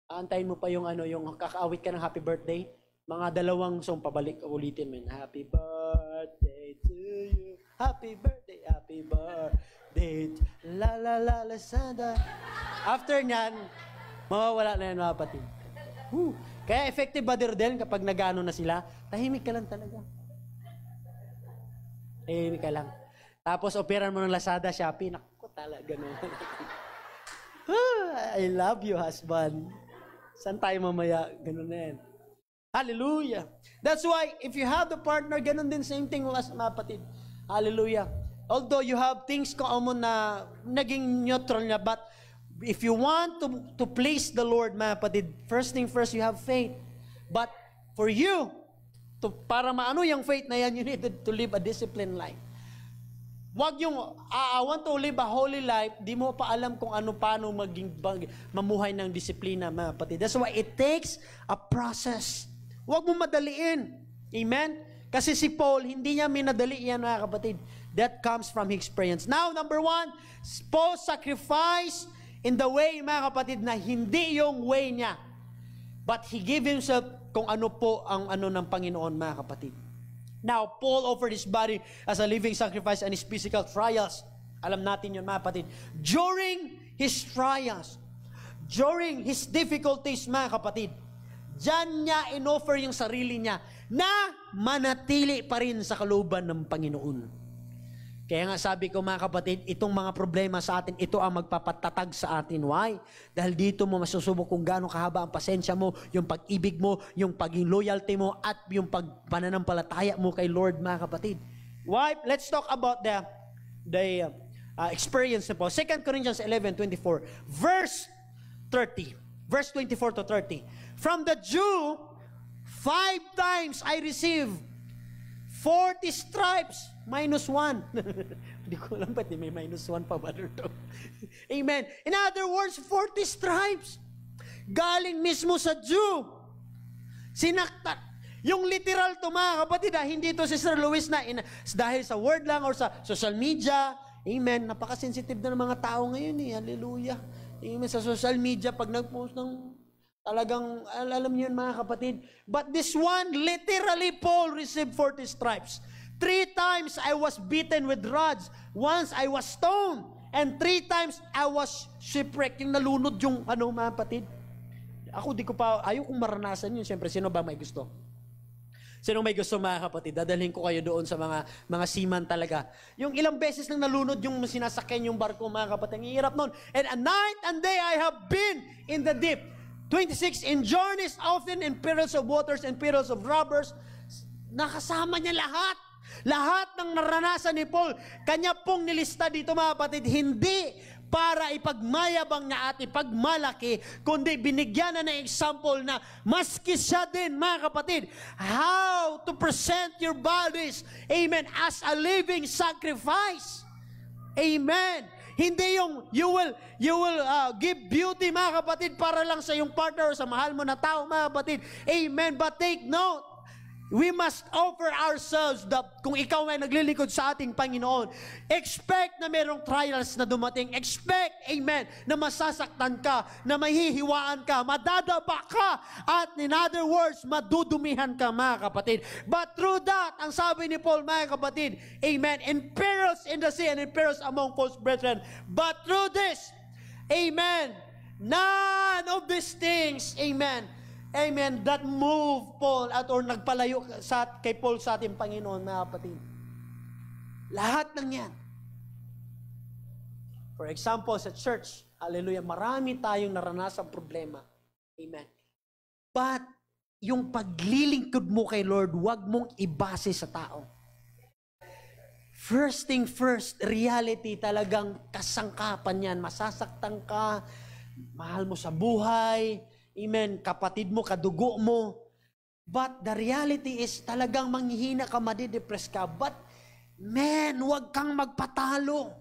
Aantayin mo pa yung yung kakaawit ka ng happy birthday. Mga dalawang song pabalik ulitin mo. Happy birthday to you. Happy birthday, happy birthday. La la la la sada. After nyan, mawawala na yan mga kapatid. Kaya effective ba din kapag nag-ano na sila? Tahimik ka lang talaga. Tahimik ka lang. Tapos operan mo ng Lazada, Shopee. Naku talaga naman. I love you, husband. Saan tayo mamaya? Ganun na yan. Hallelujah. That's why, if you have the partner, ganun din, same thing as mga kapatid. Hallelujah. Although you have things common na naging neutral niya, but if you want to please the Lord, mga kapatid, first thing first, you have faith. But for you, para maano yung faith na yan, you need to live a disciplined life. Wag yung, I want to live a holy life, di mo pa alam kung paano mamuhay ng disiplina, mga kapatid. That's why it takes a process. Wag mo madaliin. Amen? Kasi si Paul, hindi niya minadali yan, mga kapatid. That comes from his experience. Now, number one, Paul sacrificed in the way, mga kapatid, na hindi yung way niya. But he gave himself kung ano po ang ng Panginoon, mga kapatid. Now, Paul offered his body as a living sacrifice and his physical trials. Alam natin yun, mga kapatid. During his trials, during his difficulties, mga kapatid, diyan niya in-offer yung sarili niya na manatili pa rin sa kalooban ng Panginoon. Kaya nga sabi ko, mga kapatid, itong mga problema sa atin, ito ang magpapatatag sa atin. Why? Dahil dito mo masusubok kung gaano kahaba ang pasensya mo, yung pag-ibig mo, yung paging loyalty mo, at yung pananampalataya mo kay Lord, mga kapatid. Why? Let's talk about the experience po. 2 Corinthians 11:24, verse 30. Verse 24 to 30. From the Jew, 5 times I receive 40 stripes, minus 1. Hindi ko alam ba't may minus 1 pa ba dito? Amen. In other words, 40 stripes. Galing mismo sa Jew. Sinaktan. Yung literal to, mga kapatid, hindi to si Sir Luis na dahil sa word lang or sa social media. Amen. Napaka-sensitive na ng mga tao ngayon eh. Hallelujah. Amen. Sa social media, pag nag-post ng talagang, alam niyo yun, mga kapatid. But this one, literally, Paul received 40 stripes. 3 times I was beaten with rods. Once I was stoned. And 3 times I was shipwrecked. Yung nalunod yung, mga kapatid. Ako, ayaw kong maranasan yun. Siyempre, sino ba may gusto? Sino may gusto, mga kapatid? Dadalhin ko kayo doon sa mga seaman talaga. Yung ilang beses nang nalunod yung sinasakyan yung barko, mga kapatid. Ang hirap nun. And a night and day I have been in the deep. 26, in journeys often in perils of waters and perils of robbers. Nakasama niya lahat. Lahat ng naranasan ni Paul, kanya pong nilista dito, mga kapatid, hindi para ipagmayabang niya at ipagmalaki, kundi binigyan na ng example na maski siya din, mga kapatid, how to present your bodies, amen, as a living sacrifice. Amen. Hindi yung you will give beauty, mga kapatid, para lang sa yung partner o sa mahal mo na tao, mga kapatid. Amen. But take note, we must offer ourselves kung ikaw ay naglilingkod sa ating Panginoon, expect na merong trials na dumating. Expect, amen, na masasaktan ka, na mahihiwaan ka, madadaba ka, at in other words, madudumihan ka, mga kapatid. But through that, ang sabi ni Paul, mga kapatid, amen, in perils in the sea and in perils among false brethren. But through this, amen, none of these things, amen, Amen, that move Paul or nagpalayo kay Paul sa ating Panginoon, mga kapatid. Lahat ng yan. For example, sa church, hallelujah, marami tayong naranasang problema. Amen. But, yung paglilingkod mo kay Lord, huwag mong ibase sa tao. First thing first, reality talagang kasangkapan yan. Masasaktan ka, mahal mo sa buhay, amen, kapatid mo, kadugo mo. But the reality is talagang manghihina ka, madidepress ka. But, man, huwag kang magpatalo.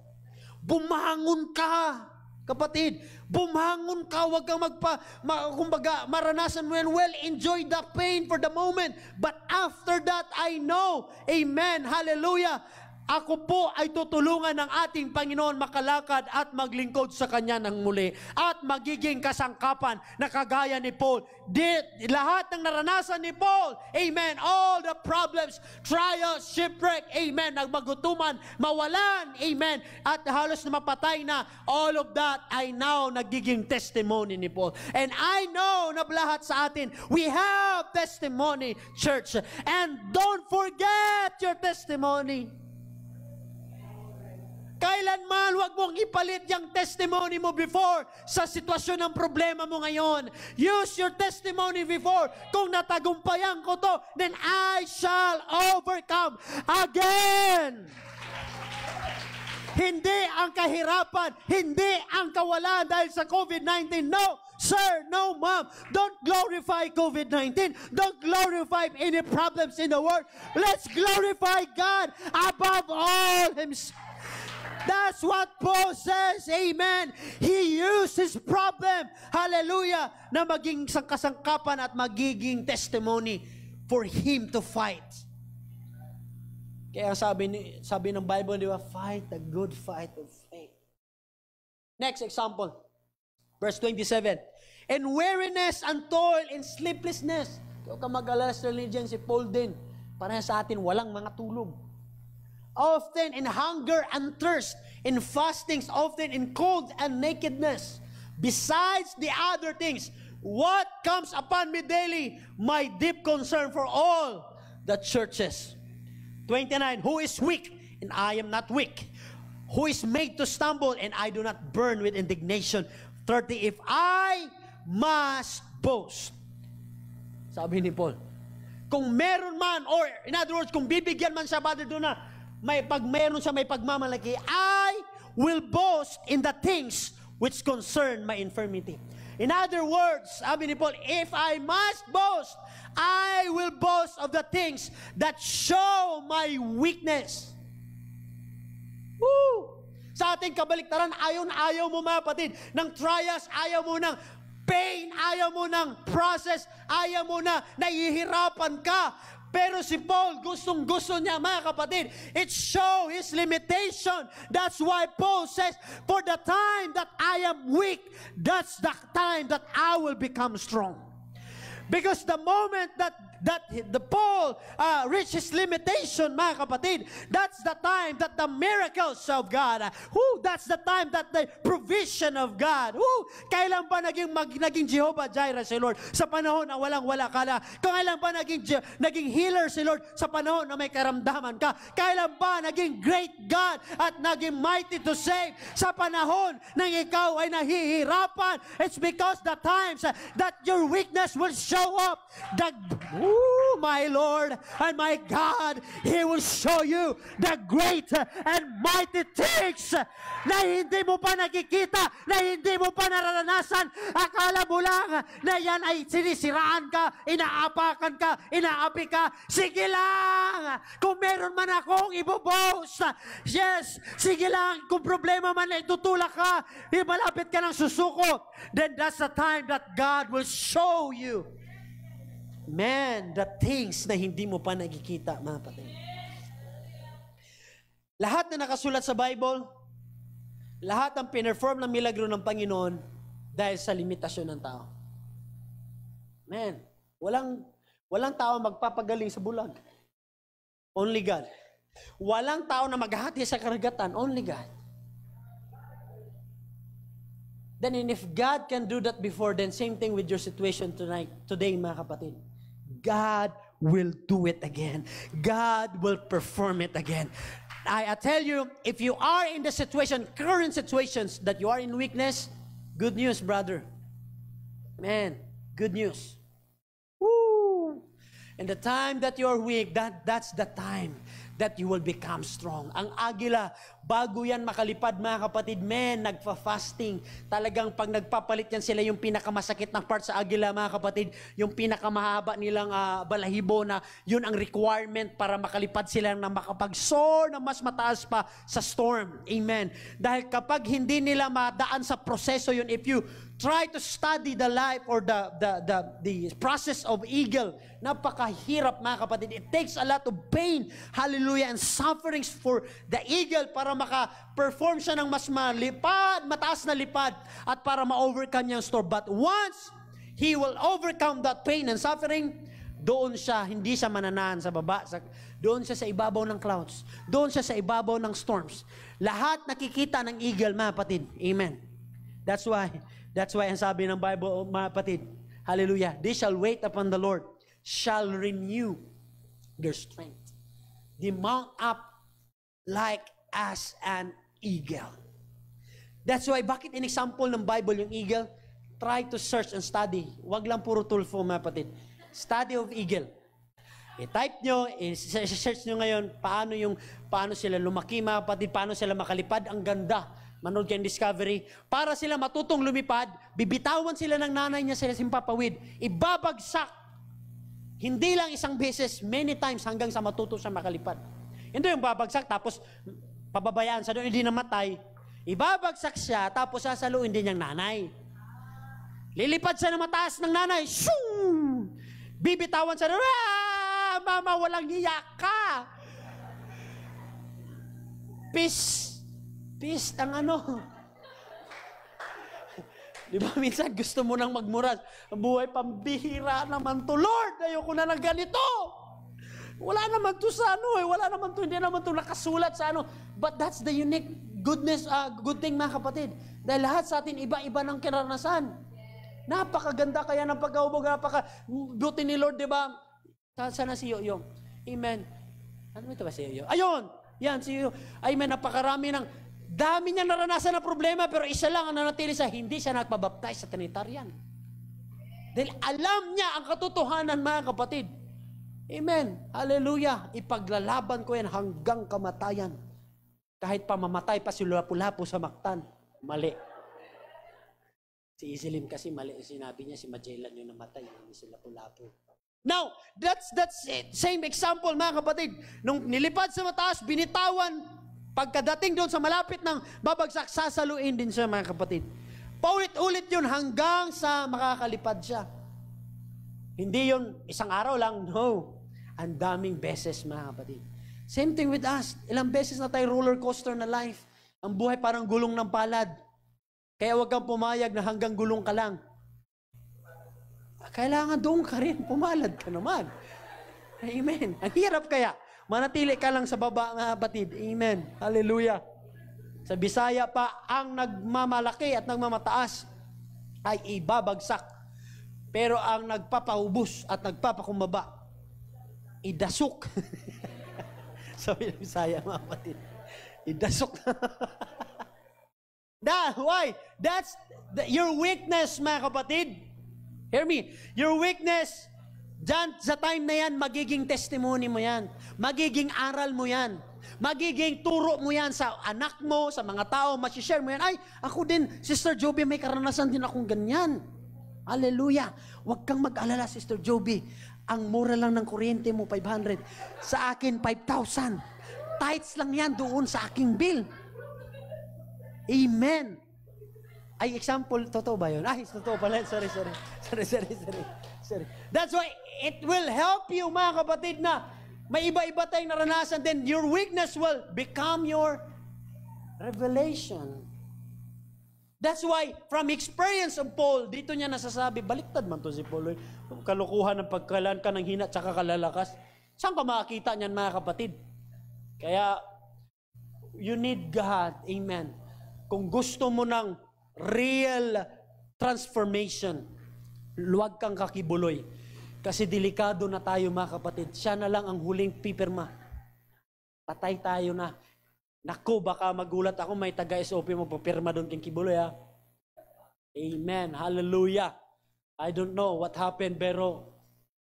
Bumangon ka. Kapatid, bumangon ka, huwag kang kumbaga, maranasan mo yan, well, enjoy the pain for the moment, but after that, I know, amen, hallelujah, ako po ay tutulungan ng ating Panginoon makalakad at maglingkod sa Kanya ng muli at magiging kasangkapan na kagaya ni Paul. Lahat ng naranasan ni Paul, amen, all the problems, trials, shipwreck, amen, nagmagutuman, mawalan, amen, at halos na mapatay na, all of that ay now nagiging testimony ni Paul. And I know na lahat sa atin, we have testimony, church, and don't forget your testimony. Kailanman huwag mong ipalit yung testimony mo before sa sitwasyon ng problema mo ngayon. Use your testimony before. Kung natagumpayan ko to, then I shall overcome again. Hindi ang kahirapan, hindi ang kawalan dahil sa COVID-19. No, sir, no, ma'am. Don't glorify COVID-19. Don't glorify any problems in the world. Let's glorify God above all Himself. That's what Paul says, amen. He used his problem, hallelujah, na maging kasangkapan at magiging testimony for him to fight. Kaya sabi ng Bible, di ba, fight the good fight of faith. Next example, verse 27. And weariness and toil and sleeplessness. Kaya ka mag-alala sa religion, si Paul din. Para sa atin, walang mga tulog. Often in hunger and thirst, in fastings, often in cold and nakedness. Besides the other things, what comes upon me daily, my deep concern for all the churches. 29, who is weak, and I am not weak. Who is made to stumble, and I do not burn with indignation. 30, if I must boast. Sabi ni Paul, kung meron man, or in other words, kung bibigyan man siya, Brother Duna, pag mayroon siya may pagmamalaki, I will boast in the things which concern my infirmity. In other words, sabi ni Paul, if I must boast, I will boast of the things that show my weakness. Woo! Sa ating kabaliktaran, ayaw mo mga kapatid ng trials, ayaw mo ng pain, ayaw mo ng process, ayaw mo na nahihirapan ka. Pero si Paul, gustong-gusto niya, mga kapatid, it shows his limitation. That's why Paul says, for the time that I am weak, that's the time that I will become strong. Because the moment that the Paul reached his limitation, mga kapatid, that's the time that the miracles of God, that's the time that the provision of God, kailan ba naging Jehovah Jireh si Lord sa panahon na walang-wala ka na? Kailan ba naging healer si Lord sa panahon na may karamdaman ka? Kailan ba naging great God at naging mighty to save sa panahon na ikaw ay nahihirapan? It's because the times that your weakness will show up. My Lord and my God, He will show you the great and mighty things na hindi mo pa nakikita, na hindi mo pa naranasan. Akala mo lang na yan ay sinisiraan ka, inaapakan ka, inaapi ka. Sige lang, kung meron man akong iboboast, yes, sige lang, kung problema man na itutulak ka, malapit ka ng susuko, then that's the time that God will show you, man, the things na hindi mo pa nakikita, mga kapatid. Lahat na nakasulat sa Bible, lahat ang pinerform ng milagro ng Panginoon dahil sa limitasyon ng tao. Man, walang tao magpapagaling sa bulag. Only God. Walang tao na maghahati sa karagatan. Only God. Then if God can do that before, then same thing with your situation today, mga kapatid. God will do it again. God will perform it again. I tell you, if you are in the situation, current situations, that you are in weakness, good news, brother. Man, good news. Woo! And the time that you're weak, that's the time that you will become strong. Ang agila, bago yan makalipad, mga kapatid, nagfa-fasting. Talagang pag nagpapalit yan sila, yung pinakamasakit na part sa agila, mga kapatid, yung pinakamahaba nilang balahibo na yun ang requirement para makalipad sila na makapag-soar na mas mataas pa sa storm. Amen. Dahil kapag hindi nila madaan sa proseso yun, if you try to study the life or the process of eagle, napakahirap, mga kapatid. It takes a lot of pain, hallelujah, and sufferings for the eagle para maka-perform siya ng mas mataas na lipad at para ma-overcome yung storm. But once he will overcome that pain and suffering, doon siya, hindi siya mananahan sa baba, doon siya sa ibabaw ng clouds, doon siya sa ibabaw ng storms. Lahat nakikita ng eagle, mga kapatid. Amen. That's why ang sabi ng Bible, mga kapatid, hallelujah, they shall wait upon the Lord, shall renew their strength. They mount up like as an eagle. That's why, bakit in example ng Bible yung eagle? Try to search and study. Wag lang puro tulfo, mga kapatid. Study of eagle. I-type nyo, i-search nyo ngayon, paano sila lumaki, mga kapatid, paano sila makalipad. Ang ganda. Manood kayo ng Discovery. Para sila matutong lumipad, bibitawan sila ng nanay niya sa simpapawid. Ibabagsak. Hindi lang isang beses, many times hanggang sa matuto siya makalipad. Hindi yung babagsak, tapos pababayaan sa doon, hindi namatay. Ibabagsak siya, tapos sasaluin din niyang nanay. Lilipad siya na mataas ng nanay. Shoo! Bibitawan siya na, mama, walang hiya ka. Peace ang Di ba minsan gusto mo nang magmuras? Ang buhay pambihira naman to, Lord. Ayoko na ng ganito. Wala naman to sa wala naman to, hindi naman to nakasulat sa But that's the unique goodness, good thing, mga kapatid. Dahil lahat sa atin iba-iba ng kinaranasan. Napakaganda kaya ng pagkahubog, napaka-beauty ni Lord, di ba? Sana si Yoyo. Amen. Ano ito ba si Yoyo? Ayun! Yan, si Yoyo. Amen, napakarami ng dami niya naranasan na problema, pero isa lang ang nanatili sa hindi siya nagpabaptize sa Trinitarian. Dahil alam niya ang katotohanan, mga kapatid. Amen. Hallelujah. Ipaglalaban ko yan hanggang kamatayan. Kahit pamamatay pa si Lapu-Lapu sa Mactan. Mali. Si Isilim kasi mali. Sinabi niya si Magellan yung namatay, hindi si Lapu-Lapu. Now, that's it. Same example, mga kapatid. Nung nilipad sa mataas, binitawan. Pagkadating doon sa malapit ng babagsak, sasaluin din siya, mga kapatid. Paulit-ulit yun hanggang sa makakalipad siya. Hindi yun isang araw lang, no. Ang daming beses, mga kapatid. Same thing with us. Ilang beses na tayo roller coaster na life. Ang buhay parang gulong ng palad. Kaya huwag kang pumayag na hanggang gulong ka lang. Kailangan doon ka rin, pumalad ka naman. Amen. Ang hirap kaya. Manatili ka lang sa baba, mga kapatid. Amen. Hallelujah. Sa Bisaya pa, ang nagmamalaki at nagmamataas ay ibabagsak. Pero ang nagpapahubos at nagpapakumbaba, idasok. Sabi ng Bisaya, mga kapatid. Idasok. Why? That's your weakness, mga kapatid. Hear me. Your weakness, dyan, sa time na yan, magiging testimony mo yan. Magiging aral mo yan. Magiging turo mo yan sa anak mo, sa mga tao, masishare mo yan. Ay, ako din, Sister Joby, may karanasan din akong ganyan. Hallelujah. Huwag kang mag-alala, Sister Joby. Ang mura lang ng kuryente mo, 500. Sa akin, 5,000. Tithes lang yan doon sa aking bill. Amen. Ay, example, totoo ba yun? Ay, totoo pala. Sorry. That's why it will help you, mga kapatid, na may iba-iba tayong naranasan, then your weakness will become your revelation. That's why, from experience of Paul, dito niya nasasabi, baliktad man to si Paul, kalukuhan ng pagkalan ka ng hina at saka kalalakas. Saan ka makakita niyan, mga kapatid? Kaya, you need God. Amen. Kung gusto mo ng real transformation, luwag kang kakibuloy. Kasi delikado na tayo mga kapatid. Siya na lang ang huling pipirma. Patay tayo na. Naku, baka magulat ako, may taga-SOP mo papirma doon kang kibuloy ha. Amen. Hallelujah. I don't know what happened, pero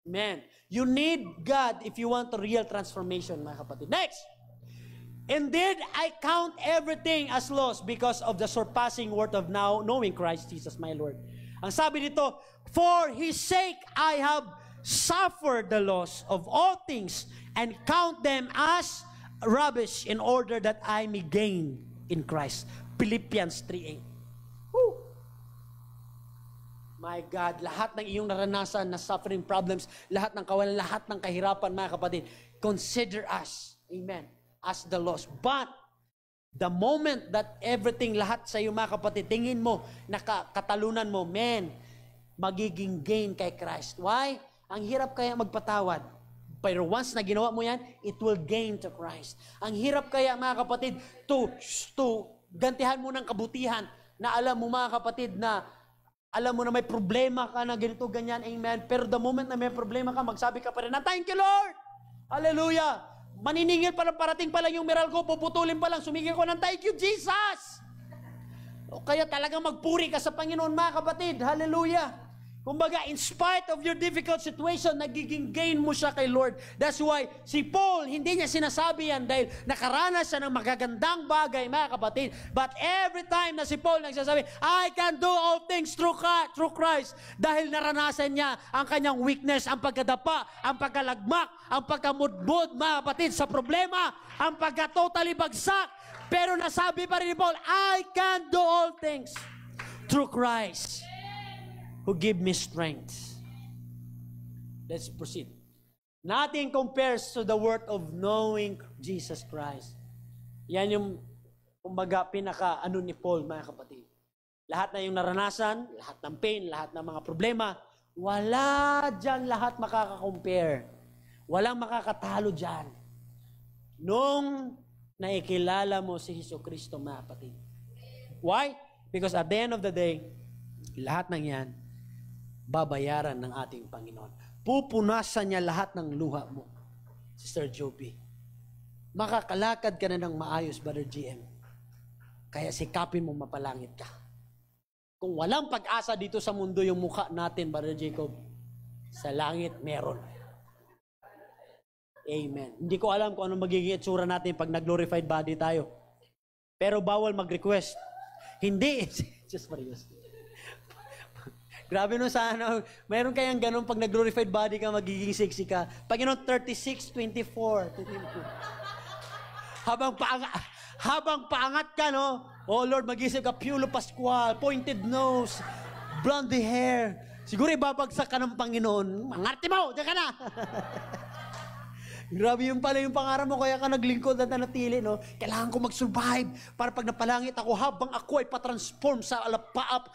man, you need God if you want a real transformation, mga kapatid. Next! Indeed, I count everything as loss because of the surpassing worth of now knowing Christ Jesus my Lord. Ang sabi dito, for His sake I have suffered the loss of all things and count them as rubbish in order that I may gain in Christ. Philippians 3:8. Woo! My God, lahat ng iyong naranasan na suffering problems, lahat ng kawalan, lahat ng kahirapan, mga kapatid, consider us, amen, as the lost. But, the moment that everything, lahat sa iyo, mga kapatid, tingin mo, nakatalunan mo, man, magiging gain kay Christ. Why? Ang hirap kaya magpatawad. Pero once na ginawa mo yan, it will gain to Christ. Ang hirap kaya, mga kapatid, to gantihan mo ng kabutihan, na alam mo, mga kapatid, na alam mo na may problema ka na ganito, ganyan, amen. Pero the moment na may problema ka, magsabi ka pa rin na, thank you, Lord! Hallelujah! Maniningil pa lang, parating pa lang yung miracle ko, puputulin pa lang, sumigil ko ng thank you, Jesus! O kaya talagang magpuri ka sa Panginoon, mga kapatid. Hallelujah! Kumbaga, in spite of your difficult situation, nagiging gain mo siya kay Lord. That's why, si Paul, hindi niya sinasabi yan dahil nakaranas siya ng magagandang bagay, mga kapatid. But every time na si Paul nagsasabi, I can do all things through Christ. Dahil naranasan niya ang kanyang weakness, ang pagkadapa, ang pagkalagmak, ang pagkamudmud, mga kapatid, sa problema, ang pagka-totally bagsak. Pero nasabi pa rin ni Paul, I can do all things through Christ who give me strength. Let's proceed. Nothing compares to the worth of knowing Jesus Christ. Yan yung, kumbaga, pinaka-ano ni Paul, mga kapatid. Lahat na yung naranasan, lahat ng pain, lahat ng mga problema, wala dyan lahat makaka-compare. Walang makakatalo dyan. Nung naikilala mo si Jesucristo, mga kapatid. Why? Because at the end of the day, lahat ng yan, babayaran ng ating Panginoon. Pupunasan niya lahat ng luha mo, Sister Joby. Makakalakad ka na ng maayos, Brother GM. Kaya sikapin mo mapalangit ka. Kung walang pag-asa dito sa mundo yung mukha natin, Brother Jacob, sa langit meron. Amen. Hindi ko alam kung anong magiging itsura natin pag nag-glorified body tayo. Pero bawal mag-request. Hindi. Just for you. Grabe no sana, mayroon kayang ganun pag nag-glorified body ka, magiging sexy ka. Panginoon, 36:24. Habang paangat ka, no? Oh Lord, mag-isip ka, Piolo Pascual, pointed nose, blonde hair. Siguro ibabagsak ka ng Panginoon. Mangarte mo, diyan ka na. Grabe yung pala yung pangarap mo, kaya ka naglingkod at nanatili, no? Kailangan ko mag-survive para pag napalangit ako, habang ako ay patransform sa alapaap,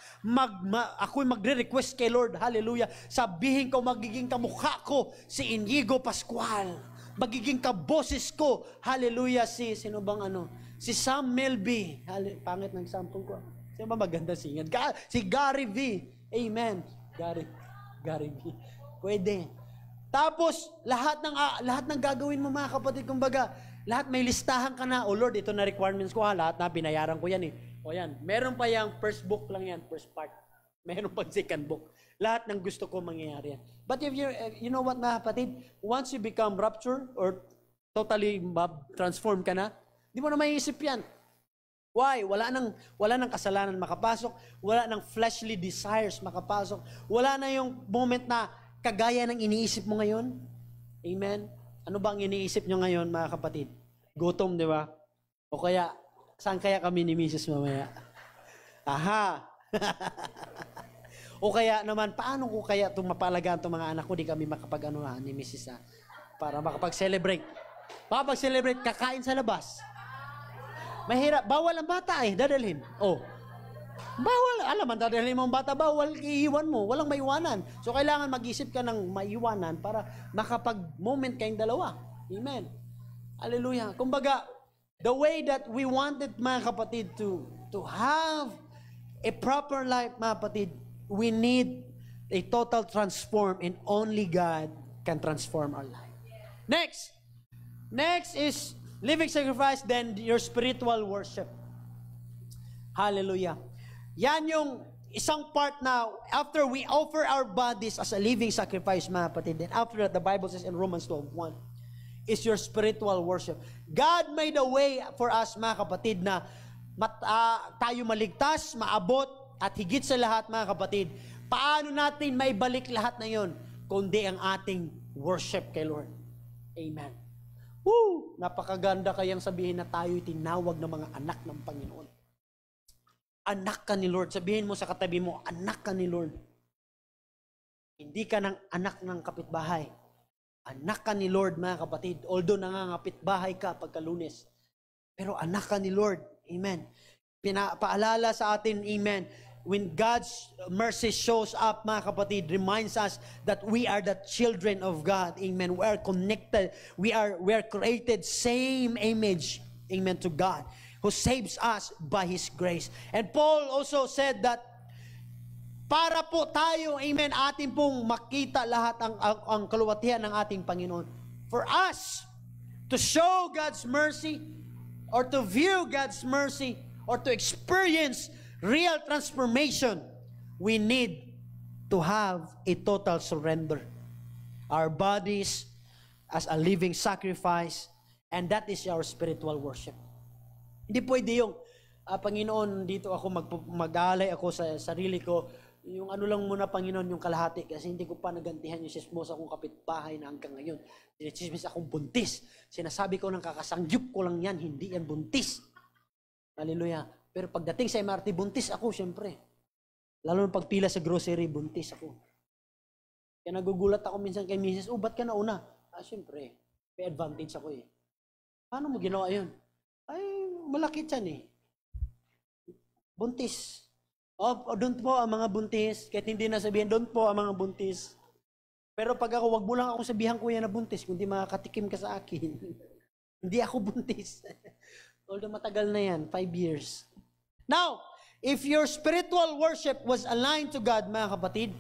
ako'y magre-request kay Lord, hallelujah. Sabihin ko, magiging kamukha ko si Inigo Pascual. Magiging kaboses ko, hallelujah, sino bang ano? Si Sam Melby. Pangit ng sampung ko. Sino ba maganda singin? Si Gary V. Amen. Gary V. Pwede. Tapos, lahat ng gagawin mo, mga kapatid, kumbaga, lahat may listahan ka na, oh Lord, ito na requirements ko ha, lahat na, binayaran ko yan eh. O yan, meron pa yung first book lang yan, first part. Meron pang second book. Lahat ng gusto ko mangyayari yan. But if you know what, mga kapatid, once you become rapture, or totally transform ka na, di mo na maiisip yan. Why? Wala nang kasalanan makapasok, wala nang fleshly desires makapasok, wala na yung moment na kagaya ng iniisip mo ngayon. Amen? Ano bang iniisip nyo ngayon, mga kapatid? Gutom, di ba? O kaya, saan kaya kami ni Mrs. mamaya? Aha! O kaya naman, paano ko kaya mapalagaan itong mga anak ko, di kami makapag-anuhan ni Mrs. Para makapag-celebrate. Makapag-celebrate, kakain sa labas. Mahirap. Bawal ang bata dadalhin. Oh. Bawal, alam mo, dadalhin mo ang bata, bawal, iiwan mo, walang maiwanan. So, kailangan mag-isip ka ng maiwanan para makapag-moment kayong dalawa. Amen. Hallelujah. Kumbaga, the way that we wanted, mga kapatid, to have a proper life, mga kapatid, we need a total transform, and only God can transform our life. Next is living sacrifice, then your spiritual worship. Hallelujah. Yan yung isang part na after we offer our bodies as a living sacrifice, mga kapatid, then after that, the Bible says in Romans 12:1, is your spiritual worship. God made a way for us, mga kapatid, na tayo maligtas, maabot, at higit sa lahat, mga kapatid, paano natin maibalik lahat na yon, kundi ang ating worship kay Lord. Amen. Woo! Napakaganda kayang sabihin na tayo'y tinawag ng mga anak ng Panginoon. Anak ka ni Lord. Sabihin mo sa katabi mo, anak ka ni Lord. Hindi ka ng anak ng kapitbahay. Anak ka ni Lord, mga kapatid. Although nangangapitbahay ka pagka-Lunes. Pero anak ka ni Lord. Amen. Pinapaalala sa atin, amen, when God's mercy shows up, mga kapatid, reminds us that we are the children of God. Amen. We are connected. We are created same image, amen, to God, who saves us by His grace. And Paul also said that para po tayo, amen, atin pong makita lahat ang kaluwalhatian ng ating Panginoon. For us to show God's mercy, or to view God's mercy, or to experience real transformation, we need to have a total surrender. Our bodies as a living sacrifice, and that is our spiritual worship. Hindi pwede yung, Panginoon, dito ako mag-alay ako sa sarili ko, yung ano lang muna, Panginoon, yung kalahati, kasi hindi ko pa nagantihan yung sismosa kong kapitbahay na hanggang ngayon. Sinismis akong buntis. Sinasabi ko ng kakasangyup ko lang yan, hindi yan buntis. Hallelujah. Pero pagdating sa MRT, buntis ako, syempre. Lalo nung pagpila sa grocery, buntis ako. Kaya nagugulat ako minsan kay Mrs. Ba't ka nauna? Syempre, may advantage ako eh. Paano mo ginawa yun? Ay, malaki yan eh. Buntis. Doon po ang mga buntis. Kahit hindi na sabihin, doon po ang mga buntis. Pero pag ako, wag mo lang akong sabihan ko yan na buntis, kundi makakatikim ka sa akin. Hindi ako buntis. Although matagal na yan, 5 years. Now, if your spiritual worship was aligned to God, mga kapatid,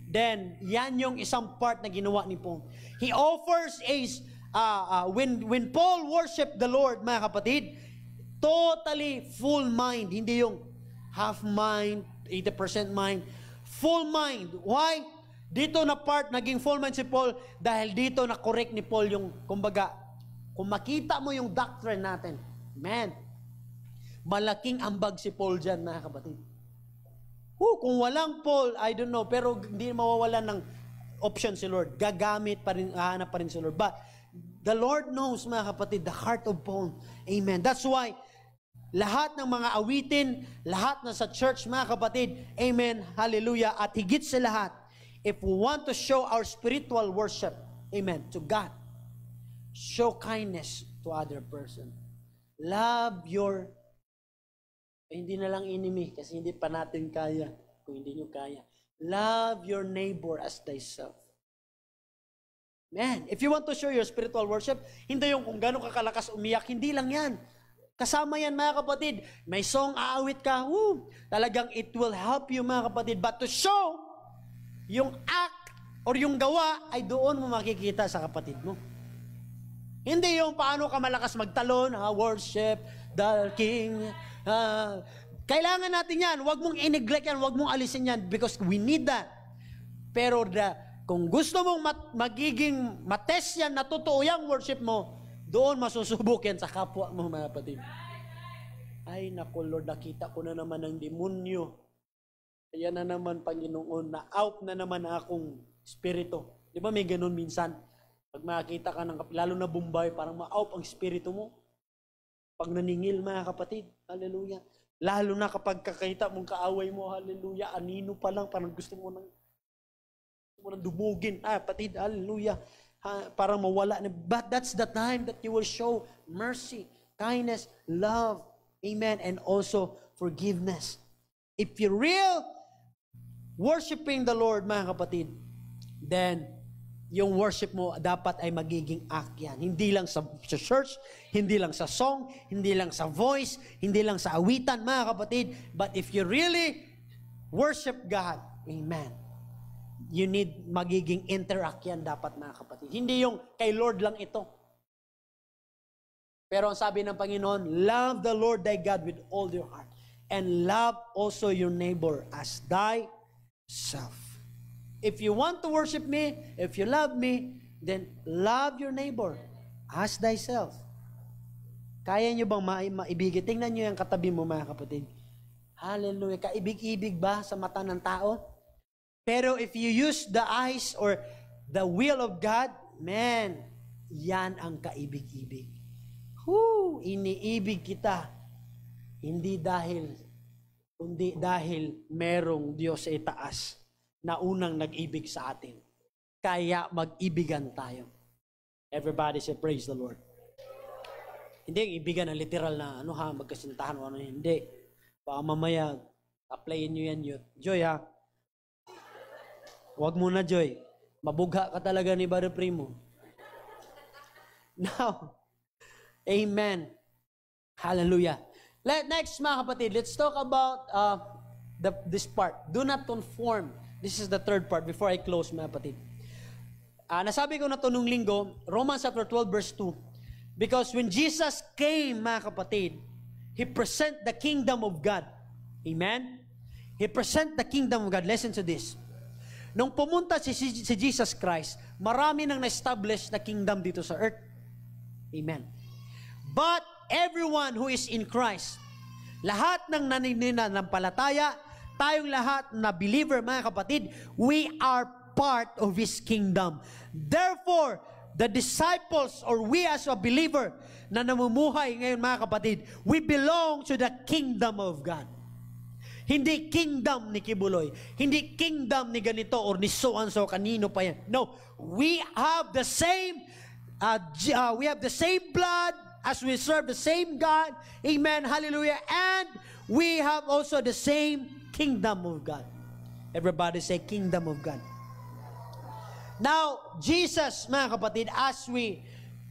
then yan yung isang part na ginawa ni Paul. He offers when Paul worshiped the Lord, mga kapatid, totally full mind, hindi yung half mind, 80% mind, full mind. Why? Dito na part, naging full mind si Paul, dahil dito na correct ni Paul yung, kumbaga, kung makita mo yung doctrine natin, man, malaking ambag si Paul dyan, mga kapatid. Kung walang Paul, I don't know, pero hindi mawawalan ng option si Lord. Gagamit pa rin, hahanap pa rin si Lord. But the Lord knows, mga kapatid, the heart of Paul. Amen. That's why, lahat ng mga awitin, lahat na sa church, mga kapatid, amen, hallelujah, at higit sa lahat, if we want to show our spiritual worship, amen, to God, show kindness to other person. Love your, hindi na lang enemy, kasi hindi pa natin kaya, kung hindi nyo kaya. Love your neighbor as thyself. Man, if you want to show your spiritual worship, hindi yung kung gano'ng kakalakas umiyak, hindi lang yan. Kasama yan, mga kapatid. May song, aawit ka, talagang it will help you, mga kapatid. But to show, yung act, or yung gawa, ay doon mo makikita sa kapatid mo. Hindi yung paano ka malakas magtalon, worship the King. Kailangan natin yan. Huwag mong i-neglect yan, huwag mong alisin yan, because we need that. Pero kung gusto mong magiging matest yan, na totoo yung worship mo, doon masusubok yan sa kapwa mo, mga kapatid. Ay, naku Lord, nakita ko na naman ang demonyo. Kaya na naman, Panginoon, na out na naman akong spirito. Di ba may ganun minsan? Pag makakita ka ng, lalo na Bombay, parang ma-out ang spirito mo. Pag naningil, mga kapatid, hallelujah. Lalo na kapag kakita mong kaaway mo, hallelujah, anino pa lang, parang gusto mo nang dumugin. Kapatid, hallelujah. Parang mawala na. But that's the time that you will show mercy, kindness, love, amen, and also forgiveness. If you're real worshiping the Lord, mga kapatid, then yung worship mo dapat ay magiging act yan. Hindi lang sa church, hindi lang sa song, hindi lang sa voice, hindi lang sa awitan, mga kapatid. But if you really worship God, amen, you need magiging interact yan dapat, mga kapatid. Hindi yung kay Lord lang ito. Pero ang sabi ng Panginoon, love the Lord thy God with all your heart, and love also your neighbor as thyself. If you want to worship me, if you love me, then love your neighbor as thyself. Kaya nyo bang maibigin? Tingnan nyo yung katabi mo, mga kapatid. Hallelujah. Kaibig-ibig ba sa mata ng tao? Pero if you use the eyes or the will of God, man, yan ang kaibig-ibig. Iniibig kita. Hindi dahil, kundi dahil merong Diyos sa itaas na unang nag-ibig sa atin. Kaya mag-ibigan tayo. Everybody say, praise the Lord. Hindi yung ibigan na literal na, magkasintahan o ano, hindi. Baka mamaya, applyin nyo yan yun. Joy, ha? Huwag muna, Joy. Mabugha ka talaga ni Brother Primo. Now, amen. Hallelujah. Next, mga kapatid, let's talk about this part. Do not conform. This is the third part before I close, mga kapatid. Nasabi ko na ito nung linggo, Romans chapter 12, verse 2. Because when Jesus came, mga kapatid, He present the kingdom of God. Amen? He present the kingdom of God. Listen to this. Nung pumunta si Jesus Christ, marami nang na-establish na kingdom dito sa earth. Amen. But everyone who is in Christ, lahat ng nananampalataya, tayong lahat na believer, mga kapatid, we are part of His kingdom. Therefore, the disciples or we as a believer na namumuhay ngayon, mga kapatid, we belong to the kingdom of God. Hindi kingdom ni Kibuloy. Hindi kingdom ni ganito or ni so-and-so, kanino pa yan. No, we have the same blood as we serve the same God. Amen, hallelujah. And we have also the same kingdom of God. Everybody say kingdom of God. Now, Jesus, mga kapatid, as we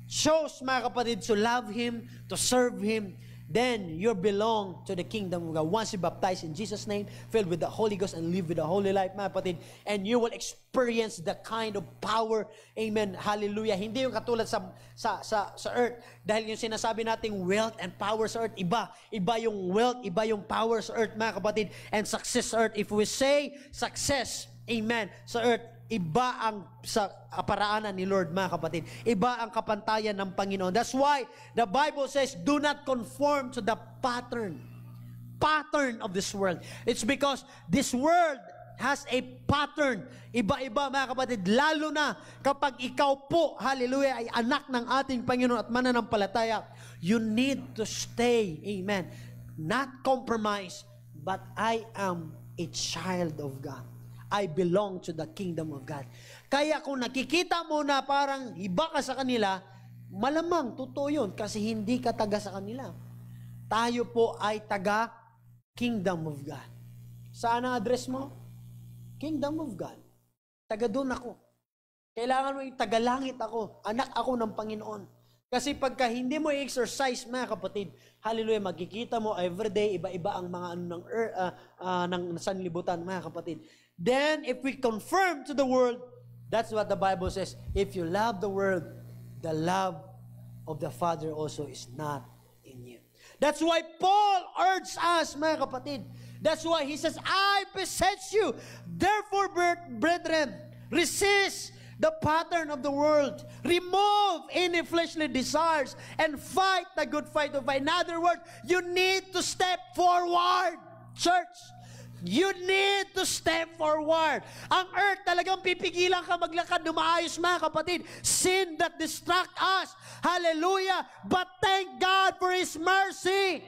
chose, mga kapatid, to love Him, to serve Him, then you belong to the kingdom of God. Once you baptize in Jesus' name, filled with the Holy Ghost, and live with the holy life, mga kapatid, and you will experience the kind of power, amen, hallelujah. Hindi yung katulad sa earth. Dahil yung sinasabi nating wealth and power sa earth, iba yung wealth, iba yung power sa earth, mga kapatid, and success sa earth. If we say success, amen, sa earth, iba ang sa paraanan ni Lord, mga kapatid. Iba ang kapantayan ng Panginoon. That's why the Bible says, do not conform to the pattern of this world. It's because this world has a pattern. Iba-iba, mga kapatid, lalo na kapag ikaw po, hallelujah, ay anak ng ating Panginoon at mananampalataya, you need to stay, amen, not compromise, but I am a child of God. I belong to the kingdom of God. Kaya kung nakikita mo na parang iba ka sa kanila, malamang totoo yun kasi hindi ka taga sa kanila. Tayo po ay taga kingdom of God. Saan ang address mo? Kingdom of God. Taga doon ako. Kailangan mo yung taga-langit ako. Anak ako ng Panginoon. Kasi pagka hindi mo i-exercise, mga kapatid, hallelujah, magkikita mo everyday, iba-iba ang mga ng sanlibutan, mga kapatid. Then, if we confirm to the world, that's what the Bible says, if you love the world, the love of the Father also is not in you. That's why Paul urged us, mga kapatid. That's why he says, I beseech you, therefore, brethren, resist the pattern of the world. Remove any fleshly desires and fight the good fight of faith. In other words, you need to step forward, church. You need to step forward. Ang earth talagang pipigilan ka maglakad na maayos, mga kapatid. Sin that distract us. Hallelujah. But thank God for His mercy.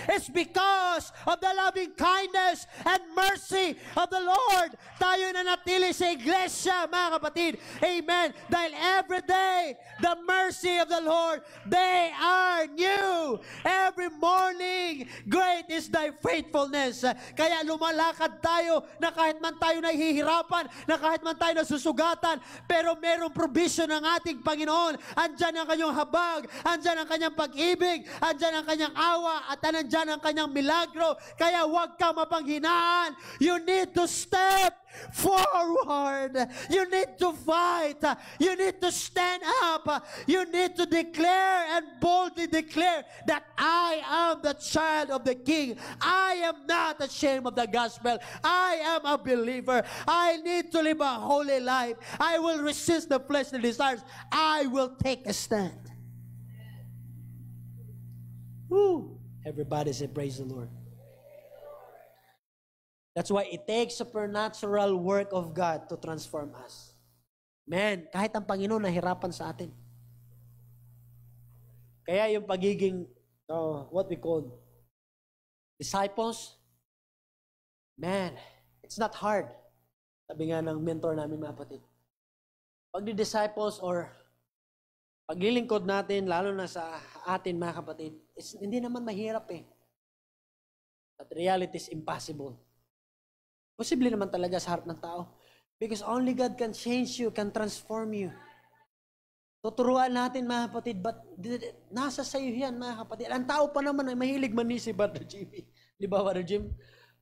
It's because of the loving kindness and mercy of the Lord. Tayo nanatili sa iglesia, mga kapatid. Amen. Dahil every day, the mercy of the Lord, they are new. Every morning, great is thy faithfulness. Kaya lumalakad tayo na kahit man tayo nahihirapan, na kahit man tayo nasusugatan, pero merong provision ng ating Panginoon. Andyan ang kanyang habag, andyan ang kanyang pag-ibig, andyan ang kanyang awa, at andyan ang kanyang milagro. Kaya huwag ka mapanghinaan. You need to step forward. You need to fight. You need to stand up. You need to declare and boldly declare that I am the child of the King. I am not ashamed of the gospel. I am a believer. I need to live a holy life. I will resist the fleshly desires. I will take a stand. Woo. Everybody say praise the Lord. That's why it takes supernatural work of God to transform us. Man, kahit ang Panginoon nahirapan sa atin. Kaya yung pagiging, what we call disciples, man, it's not hard. Sabi nga ng mentor namin, mga kapatid. Pag di-disciples or paglilingkod natin, lalo na sa atin, mga kapatid, hindi naman mahirap eh. But reality is impossible. Posible naman talaga sa harap ng tao. Because only God can change you, can transform you. Tuturuan natin, mga kapatid, but nasa sayo yan, mga kapatid. Ang tao pa naman ay mahilig manisi, Brother Jimmy. Di ba, Brother Jim?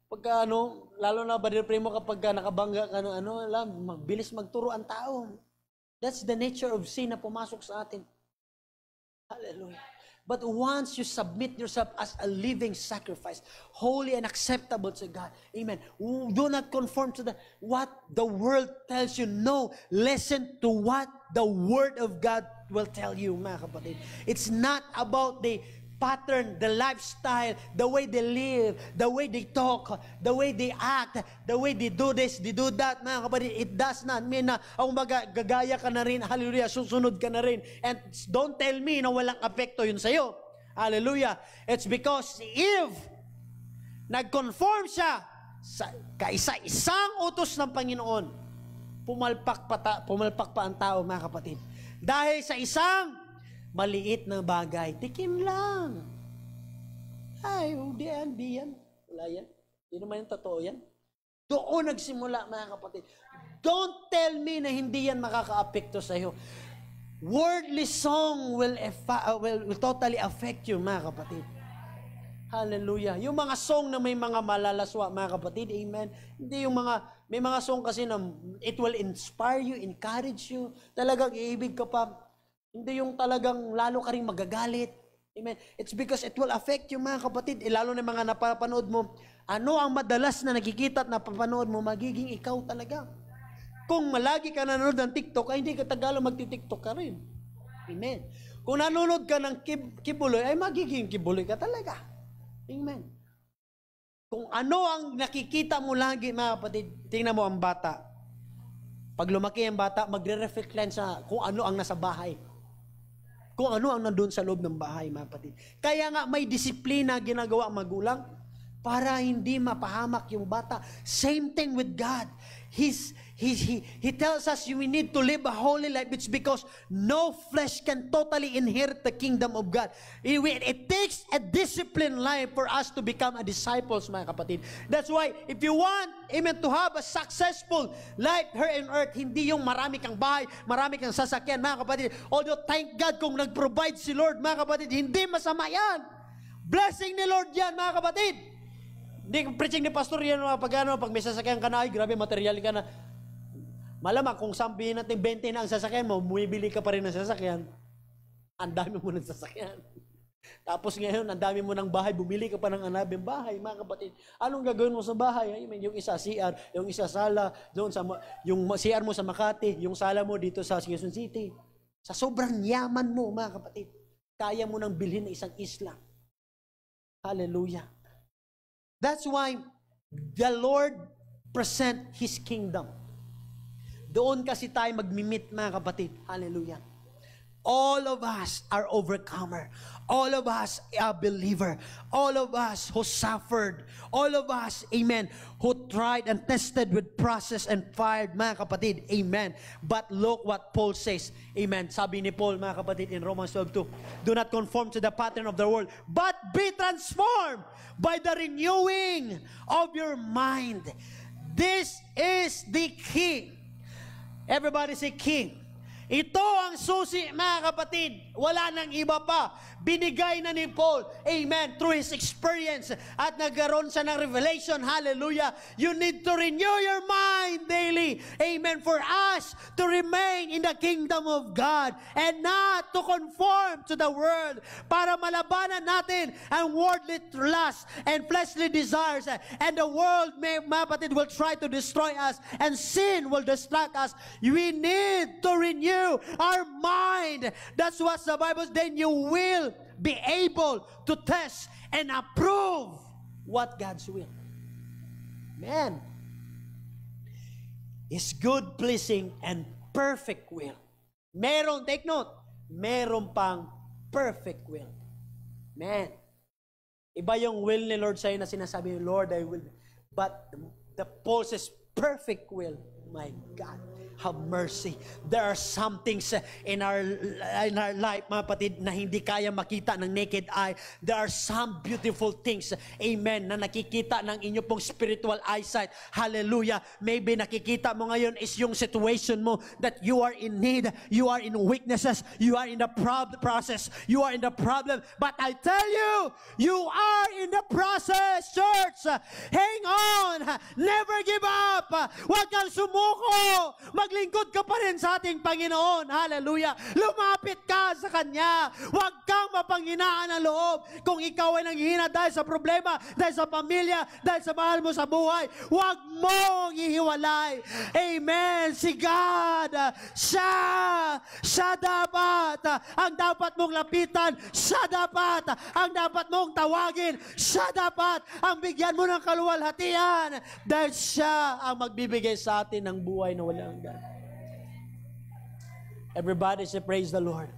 Pagka lalo na, Brother Primo, kapag nakabangga ka magbilis magturo ang tao. That's the nature of sin na pumasok sa atin. Hallelujah. But once you submit yourself as a living sacrifice, holy and acceptable to God, amen. Do not conform to what the world tells you. No, listen to what the Word of God will tell you, mga kapatid. It's not about the pattern, the lifestyle, the way they live, the way they talk, the way they act, the way they do this, they do that, mga kapatid. It does not mean na, gagaya ka na rin, hallelujah, susunod ka na rin. And don't tell me na walang apekto yun sa'yo. Hallelujah. It's because if nag-conform siya sa kaisa-isang utos ng Panginoon, pumalpak pa ang tao, mga kapatid. Dahil sa isang maliit na bagay, tikim lang. Ay, di yan. Wala yan. Hindi naman yung totoo yan. Doon nagsimula, mga kapatid. Don't tell me na hindi yan makaka-apekto sa iyo. Worldly song will totally affect you, mga kapatid. Hallelujah. Yung mga song na may mga malalaswa, mga kapatid, amen. Hindi yung may mga song kasi na it will inspire you, encourage you. Talagang iibig ka pa. Hindi yung talagang lalo ka rin magagalit. Amen. It's because it will affect you, mga kapatid. Lalo na mga napapanood mo. Ano ang madalas na nakikita at napapanood mo, magiging ikaw talaga. Kung malagi ka nanonood ng TikTok, ay hindi ka tagalo magti-TikTok ka rin. Amen. Kung nanonood ka ng kibuloy, ay magiging kibuloy ka talaga. Amen. Kung ano ang nakikita mo lagi, mga kapatid, tingnan mo ang bata. Pag lumaki ang bata, magre-reflect lang sa kung ano ang nasa bahay. Kung ano ang nandun sa loob ng bahay, mga kapatid. Kaya nga may disiplina ginagawa ang magulang para hindi mapahamak yung bata. Same thing with God. He tells us we need to live a holy life. It's because no flesh can totally inherit the kingdom of God. It takes a disciplined life for us to become a disciples, mga kapatid. That's why, if you want, amen, to have a successful life here on earth, hindi yung marami kang bahay, marami kang sasakyan, mga kapatid. Although, thank God kung nag-provide si Lord, mga kapatid, hindi masama yan. Blessing ni Lord yan, mga kapatid. Hindi, preaching ni pastor yan, pag may sasakyan ka na, ay, grabe, material ka na. Malamang, kung sabihin natin 20 na ang sasakyan mo, bumibili ka pa rin ng sasakyan, ang dami mo ng sasakyan. Tapos ngayon, ang dami mo ng bahay, bumili ka pa ng anabing bahay, mga kapatid. Anong gagawin mo sa bahay? Yung isa CR, yung isa sala, doon sa, yung CR mo sa Makati, yung sala mo dito sa Quezon City. Sa sobrang yaman mo, mga kapatid, kaya mo nang bilhin ng isang isla. Hallelujah. That's why the Lord present His kingdom. Doon kasi tayo magmimit, mga kapatid. Hallelujah. All of us are overcomer. All of us are believer. All of us who suffered. All of us, amen, who tried and tested with process and fired, mga kapatid. Amen. But look what Paul says. Amen. Sabi ni Paul, mga kapatid, in Romans 12:2, do not conform to the pattern of the world, but be transformed by the renewing of your mind. This is the key. Everybody say key. Ito ang susi, mga kapatid. Wala nang iba pa. Binigay na ni Paul, amen, through his experience. At nagkaroon siya ng revelation. Hallelujah. You need to renew your mind daily. Amen. For us to remain in the kingdom of God and not to conform to the world. Para malabanan natin ang worldly lust and fleshly desires. And the world, mga kapatid, will try to destroy us. And sin will distract us. We need to renew our mind. That's what the Bible says. Then you will be able to test and approve what God's will. Man, is good, pleasing, and perfect will. Meron, take note, meron pang perfect will. Man, iba yung will ni Lord sa'yo na sinasabi, Lord, I will. But the Paul says, perfect will. My God, have mercy. There are some things in our life, mga kapatid, na hindi kaya makita ng naked eye. There are some beautiful things, amen, na nakikita ng inyo pong spiritual eyesight. Hallelujah. Maybe nakikita mo ngayon is yung situation mo that you are in need, you are in weaknesses, you are in the process, you are in the problem. But I tell you, you are in the process, church. Hang on. Never give up. Huwag kang sumuko. Maglingkod ka pa rin sa ating Panginoon. Hallelujah. Lumapit ka sa Kanya. Huwag kang mapanghinaan ang loob. Kung ikaw ay nanghihina dahil sa problema, dahil sa pamilya, dahil sa mahal mo sa buhay, huwag mong ihiwalay. Amen. Si God, siya dapat ang dapat mong lapitan. Siya dapat ang dapat mong tawagin. Siya dapat ang bigyan mo ng kaluwalhatian. Dahil siya ang magbibigay sa atin ng buhay na walang hanggan. Everybody say praise the Lord.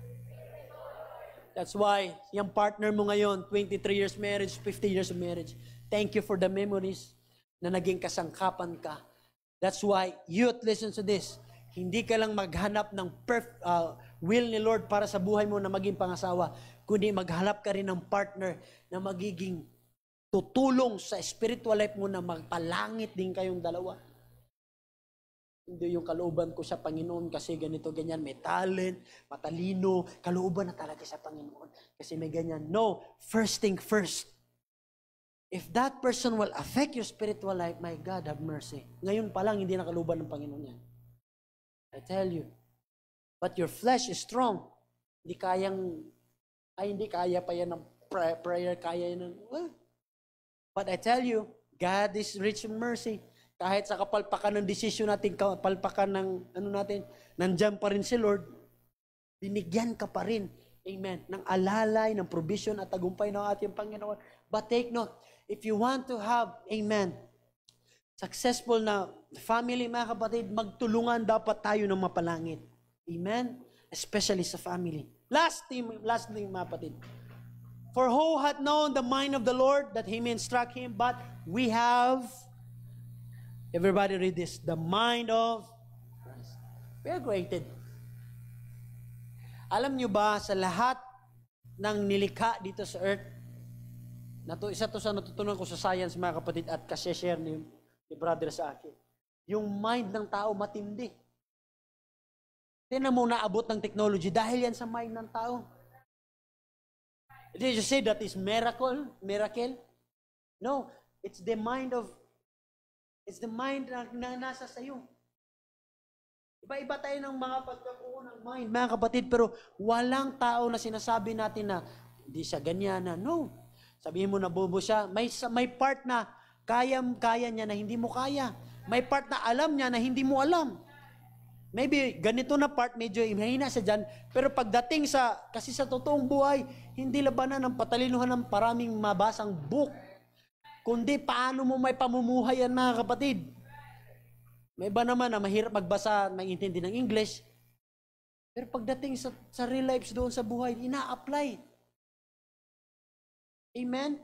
That's why yung partner mo ngayon, 23 years marriage, 50 years of marriage, thank you for the memories na naging kasangkapan ka. That's why, youth, listen to this. Hindi ka lang maghanap ng will ni Lord para sa buhay mo na maging pangasawa, kundi maghanap ka rin ng partner na magiging tutulong sa spiritual life mo na magpalangit din kayong dalawa. Hindi yung kalooban ko sa Panginoon kasi ganito, ganyan, may talent, matalino, kalooban na talaga sa Panginoon kasi may ganyan. No, first thing first. If that person will affect your spiritual life, my God, have mercy. Ngayon pa lang, hindi na kalooban ng Panginoon yan. I tell you. But your flesh is strong. Hindi kaya pa yan ng prayer, kaya yan ng, well. But I tell you, God is rich in mercy. Kahit sa kapalpakan ng desisyon natin, kapalpakan ng nandiyan pa rin si Lord, binigyan ka pa rin, amen, ng alalay, ng provision at tagumpay ng ating Panginoon. But take note, if you want to have, amen, successful na family, mga kapatid, magtulungan dapat tayo ng mapalangit. Amen? Especially sa family. Last thing, mga kapatid. For who hath known the mind of the Lord, that He may instruct him, but we have, everybody read this, the mind of Christ. We are created. Alam nyo ba, sa lahat ng nilikha dito sa earth, isa to sa natutunan ko sa science, mga kapatid, at kasi-share ni brother sa akin. Yung mind ng tao matindi. Tingnan mo naabot ng technology dahil yan sa mind ng tao. Did you say that is miracle? No, it's the mind na nasa sayo. Iba-iba tayo ng mga pagkakuha ng mind, mga kapatid, pero walang tao na sinasabi natin na hindi siya ganyan na. No. Sabihin mo na bobo siya, may part na kaya niya na hindi mo kaya. May part na alam niya na hindi mo alam. Maybe ganito na part, medyo mahina siya dyan, pero pagdating kasi sa totoong buhay, hindi labanan ng patalinuhan ng paraming mabasang book, kundi paano mo may pamumuhay yan, mga kapatid. May iba naman na mahirap magbasa, maintindihan ng English, Pero pagdating sa real lives doon sa buhay, ina-apply. Amen?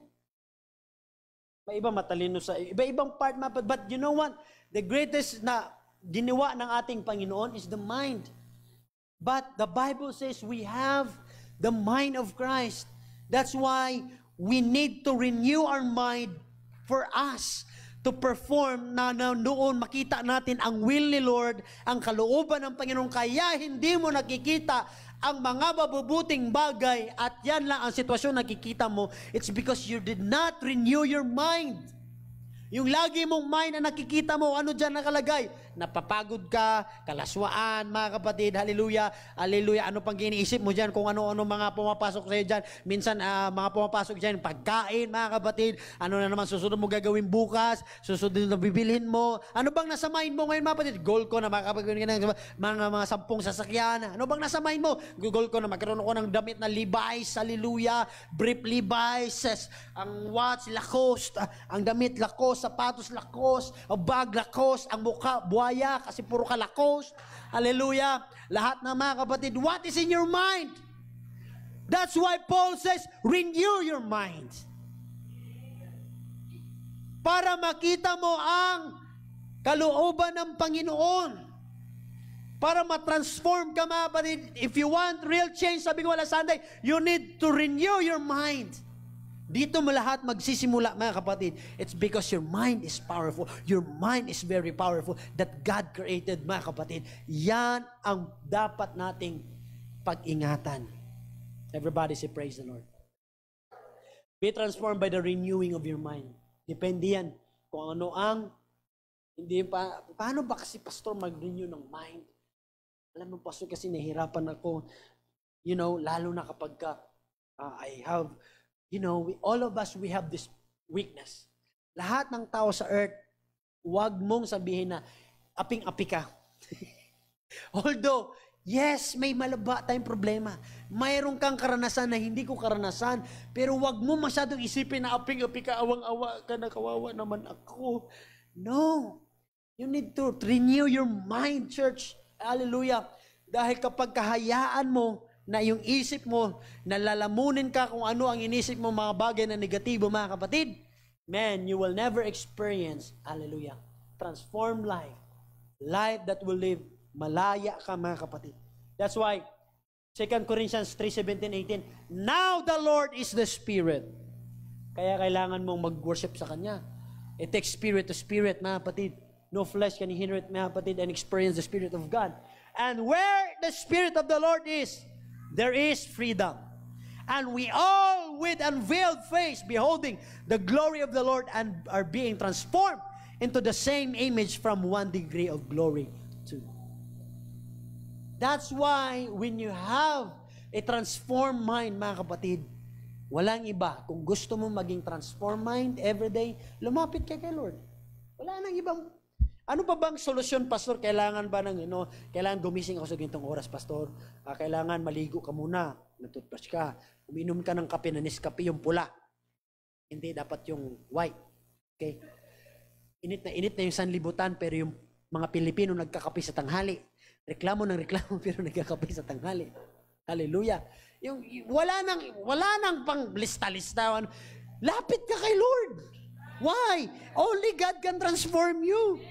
May iba matalino sa iba-ibang part, but you know what? The greatest na ginawa ng ating Panginoon is the mind. But the Bible says we have the mind of Christ. That's why we need to renew our mind for us to perform na noon makita natin ang will ni Lord, ang kalooban ng Panginoon. Kaya hindi mo nakikita ang mga mabubuting bagay at yan lang ang sitwasyon nakikita mo. It's because you did not renew your mind. Yung lagi mong mind na nakikita mo, ano dyan nakalagay? Napapagod ka, kalaswaan, mga kapatid, hallelujah, hallelujah. Ano pang iniisip mo dyan kung ano-ano mga pumapasok sa'yo dyan? Minsan, mga pumapasok dyan, pagkain, mga kapatid, ano na naman susunod mo gagawin bukas, susunod na bibilhin mo. Ano bang nasa mind mo ngayon, mga kapatid? Goal ko na makakapagawin ka ng mga 10 sasakyan. Ano bang nasa mind mo? Goal ko na magkaroon ako ng damit na Levi's, hallelujah, brief Levi's, ang watch, Lacoste, ang damit, Lacoste, sapatos, Lacoste, ang bag, Lacoste, ang mukha, buhaya, kasi puro ka Lacoste. Hallelujah. Lahat na mga kapatid, what is in your mind? That's why Paul says, renew your mind. Para makita mo ang kalooban ng Panginoon. Para matransform ka mga kapatid. If you want real change, sabi ko wala Sunday, you need to renew your mind. Dito mo lahat magsisimula, mga kapatid. It's because your mind is powerful. Your mind is very powerful that God created, mga kapatid. Yan ang dapat nating pag-ingatan. Everybody say, praise the Lord. Be transformed by the renewing of your mind. Depende yan kung ano ang, paano ba kasi, pastor, mag-renew ng mind? Alam mo, pastor, kasi nahihirapan ako, lalo na kapag I have, all of us, we have this weakness. Lahat ng tao sa earth, huwag mong sabihin na aping-api ka. Although, yes, may malaba tayong problema. Mayroon kang karanasan na hindi ko karanasan, pero huwag mo masyadong isipin na aping-api ka, awang-awa ka, nakawawa naman ako. No. You need to renew your mind, church. Hallelujah. Dahil kapag kahayaan mo, na yung isip mo, nalalamunin ka kung ano ang inisip mo, mga bagay na negatibo, mga kapatid, man, you will never experience, hallelujah, transformed life. Life that will live, malaya ka, mga kapatid. That's why, 2 Corinthians 3:17-18, now the Lord is the Spirit. Kaya kailangan mong mag-worship sa Kanya. It takes spirit to spirit, mga kapatid. No flesh can inherit, mga kapatid, and experience the Spirit of God. And where the Spirit of the Lord is, there is freedom. And we all with unveiled face beholding the glory of the Lord and are being transformed into the same image from one degree of glory to. That's why when you have a transformed mind, mga kapatid, walang iba. Kung gusto mo maging transformed mind everyday, lumapit ka kay Lord. Wala nang ibang. Ano pa bang solusyon, pastor? Kailangan ba ng, kailangan gumising ako sa ganitong oras, pastor? Kailangan maligo ka muna, natutbrush ka, uminom ka ng kape na Nescafe, yung pula. Hindi, dapat yung white. Okay? Init na yung sanlibutan, pero yung mga Pilipino nagkakape sa tanghali. Reklamo ng reklamo, pero nagkakape sa tanghali. Hallelujah. Yung, wala nang pang lista-lista. Lapit ka kay Lord. Why? Only God can transform you.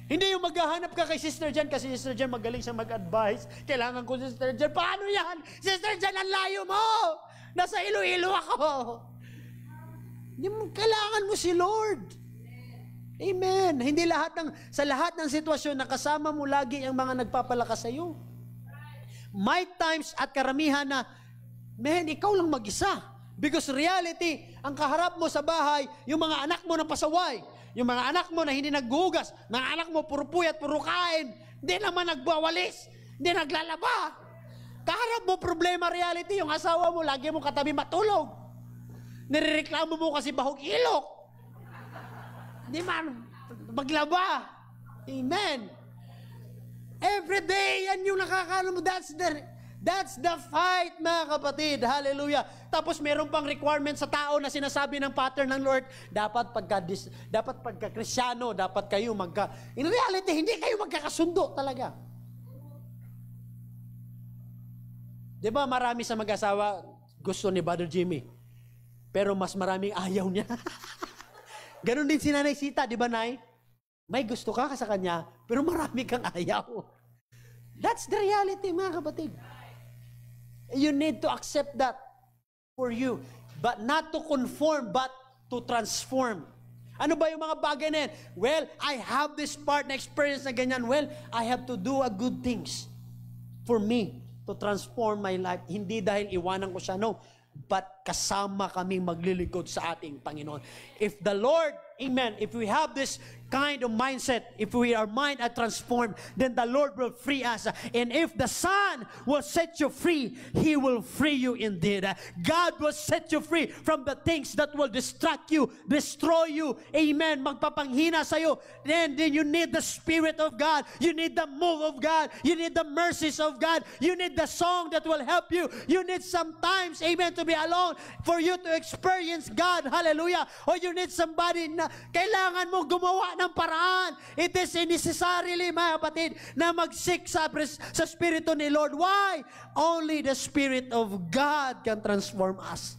Hindi yung maghahanap ka kay Sister Jan kasi Sister Jan magaling siya mag-advise. Kailangan ko Sister Jan. Paano yan? Sister Jan, ang layo mo! Nasa Iloilo ako! Kailangan mo si Lord. Amen. Hindi sa lahat ng sitwasyon na kasama mo lagi ang mga nagpapalakas sa iyo. May times at karamihan na, man, ikaw lang mag-isa. Because reality, ang kaharap mo sa bahay, yung mga anak mo na pasaway, yung mga anak mo na hindi naghugas, mga anak mo puro puyat, puro kain, hindi naman nagbawalis, hindi naglalaba. Kaharap mo problema reality, yung asawa mo, lagi mo katabi matulog. Nirereklamo mo kasi bahog ilok. Hindi man, maglaba. Amen. Every day, yan yung nakakano mo, that's the fight, mga kapatid. Hallelujah. Tapos meron pang requirement sa tao na sinasabi ng pattern ng Lord, dapat pagka Kristyano, dapat kayo in reality, hindi kayo magkakasundo talaga. Di ba marami sa mag-asawa gusto ni Brother Jimmy, pero mas maraming ayaw niya. Ganon din si Nanay Sita, di ba, Nay? May gusto ka sa kanya, pero marami kang ayaw. That's the reality, mga kapatid. You need to accept that for you. But not to conform, but to transform. Ano ba yung mga bagay na yan? Well, I have this part na experience na ganyan. Well, I have to do a good things for me to transform my life. Hindi dahil iwanan ko siya, no. But kasama kaming maglilingkod sa ating Panginoon. If the Lord, amen, if we have this kind of mindset, if our mind are transformed, then the Lord will free us. And if the Son will set you free, He will free you indeed. God will set you free from the things that will distract you, destroy you, amen, magpapanghina sa'yo. Then you need the Spirit of God. You need the move of God. You need the mercies of God. You need the song that will help you. You need sometimes, amen, to be alone for you to experience God. Hallelujah. Or you need somebody na kailangan mo gumawa ng paraan. It is necessarily, mga kapatid, na mag-seek sa Spirito ni Lord. Why? Only the Spirit of God can transform us.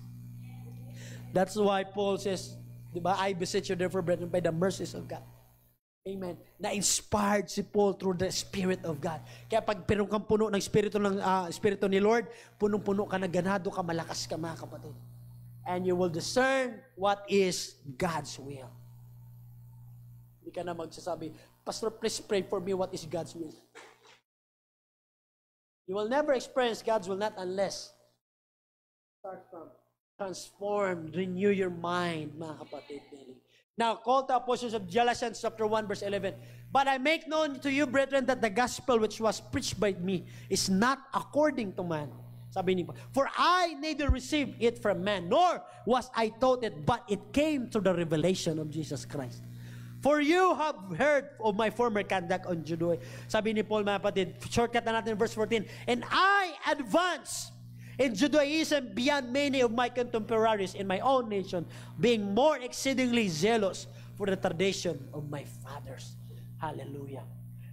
That's why Paul says, di ba, I beseech you therefore, brethren, by the mercies of God. Amen. Na-inspired si Paul through the Spirit of God. Kaya pag pinong kang puno ng Espiritu ni Lord, punong-puno ka na, ganado ka, malakas ka, mga kapatid. And you will discern what is God's will. Hindi ka na magsasabi, Pastor, please pray for me what is God's will. You will never experience God's will not unless start from transform, renew your mind, mga kapatid. Now, call to apostles of Galatians chapter 1 verse 11. But I make known to you, brethren, that the gospel which was preached by me is not according to man. Sabi niya, for I neither received it from man, nor was I taught it, but it came through the revelation of Jesus Christ. For you have heard of my former conduct on Judea. Sabi ni Paul, mga kapatid, shortcut na natin verse 14. And I advance in Judaism beyond many of my contemporaries in my own nation, being more exceedingly zealous for the tradition of my fathers. Hallelujah.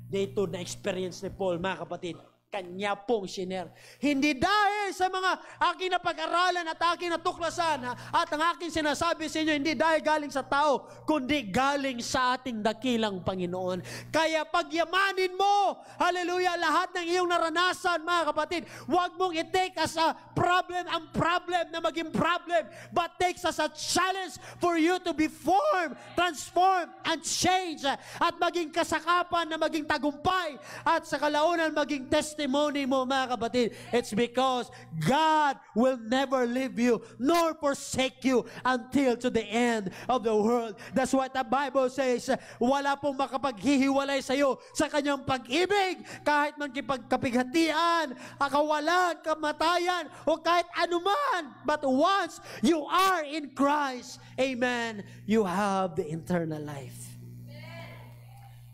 Dito na experience ni Paul, mga kapatid, kanya pong shiner. Hindi dahil sa mga aking napag-aralan at aking natuklasan at ang aking sinasabi sa inyo, hindi dahil galing sa tao, kundi galing sa ating dakilang Panginoon. Kaya pagyamanin mo, hallelujah, lahat ng iyong naranasan, mga kapatid, huwag mong i-take as a problem, ang problem na maging problem, but takes as a challenge for you to be formed, transformed, and changed, at maging kasakapan na maging tagumpay, at sa kalaunan maging testimony mo, mga kapatid. It's because God will never leave you nor forsake you until to the end of the world. That's what the Bible says. Wala pong makapaghihiwalay sa iyo sa kanyang pag-ibig, kahit man kipagkapighatian, kawalan, kamatayan, o kahit anuman. But once you are in Christ, amen, you have the eternal life.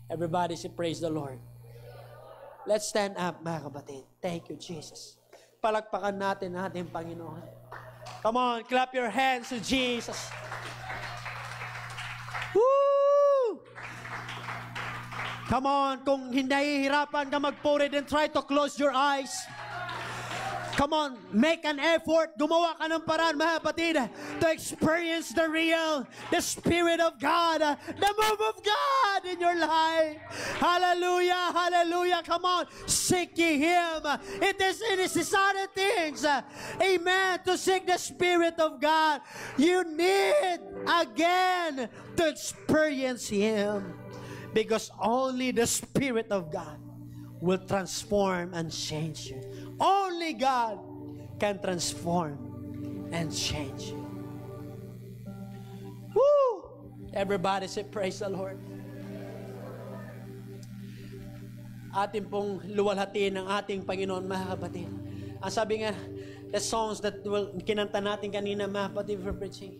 Everybody say, praise the Lord. Let's stand up, mga kapatid. Thank you, Jesus. Palakpakan natin ang ating Panginoon. Come on, clap your hands to Jesus. Woo! Come on, kung nahihirapan ka magpuri, then try to close your eyes. Come on, make an effort. Gumawa ka ng paraan, mga kapatid, to experience the real, the Spirit of God, the move of God in your life. Hallelujah, hallelujah. Come on, seek ye Him. It is necessary things, amen, to seek the Spirit of God. You need, again, to experience Him. Because only the Spirit of God will transform and change you. Only God can transform and change you. Woo! Everybody say, praise the Lord. Ating pong luwalhatiin ng ating Panginoon, mga kapatid. Ang sabi nga, the songs that kinanta natin kanina, mga kapatid, for preaching,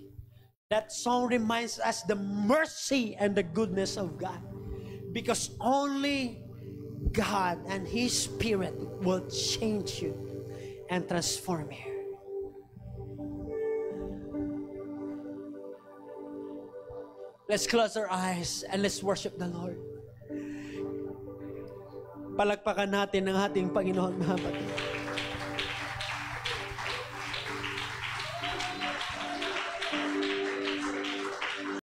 that song reminds us the mercy and the goodness of God. Because only God and His Spirit will change you and transform you. Let's close our eyes and let's worship the Lord. Palakpakan natin ang ating Panginoon, mga kapatid.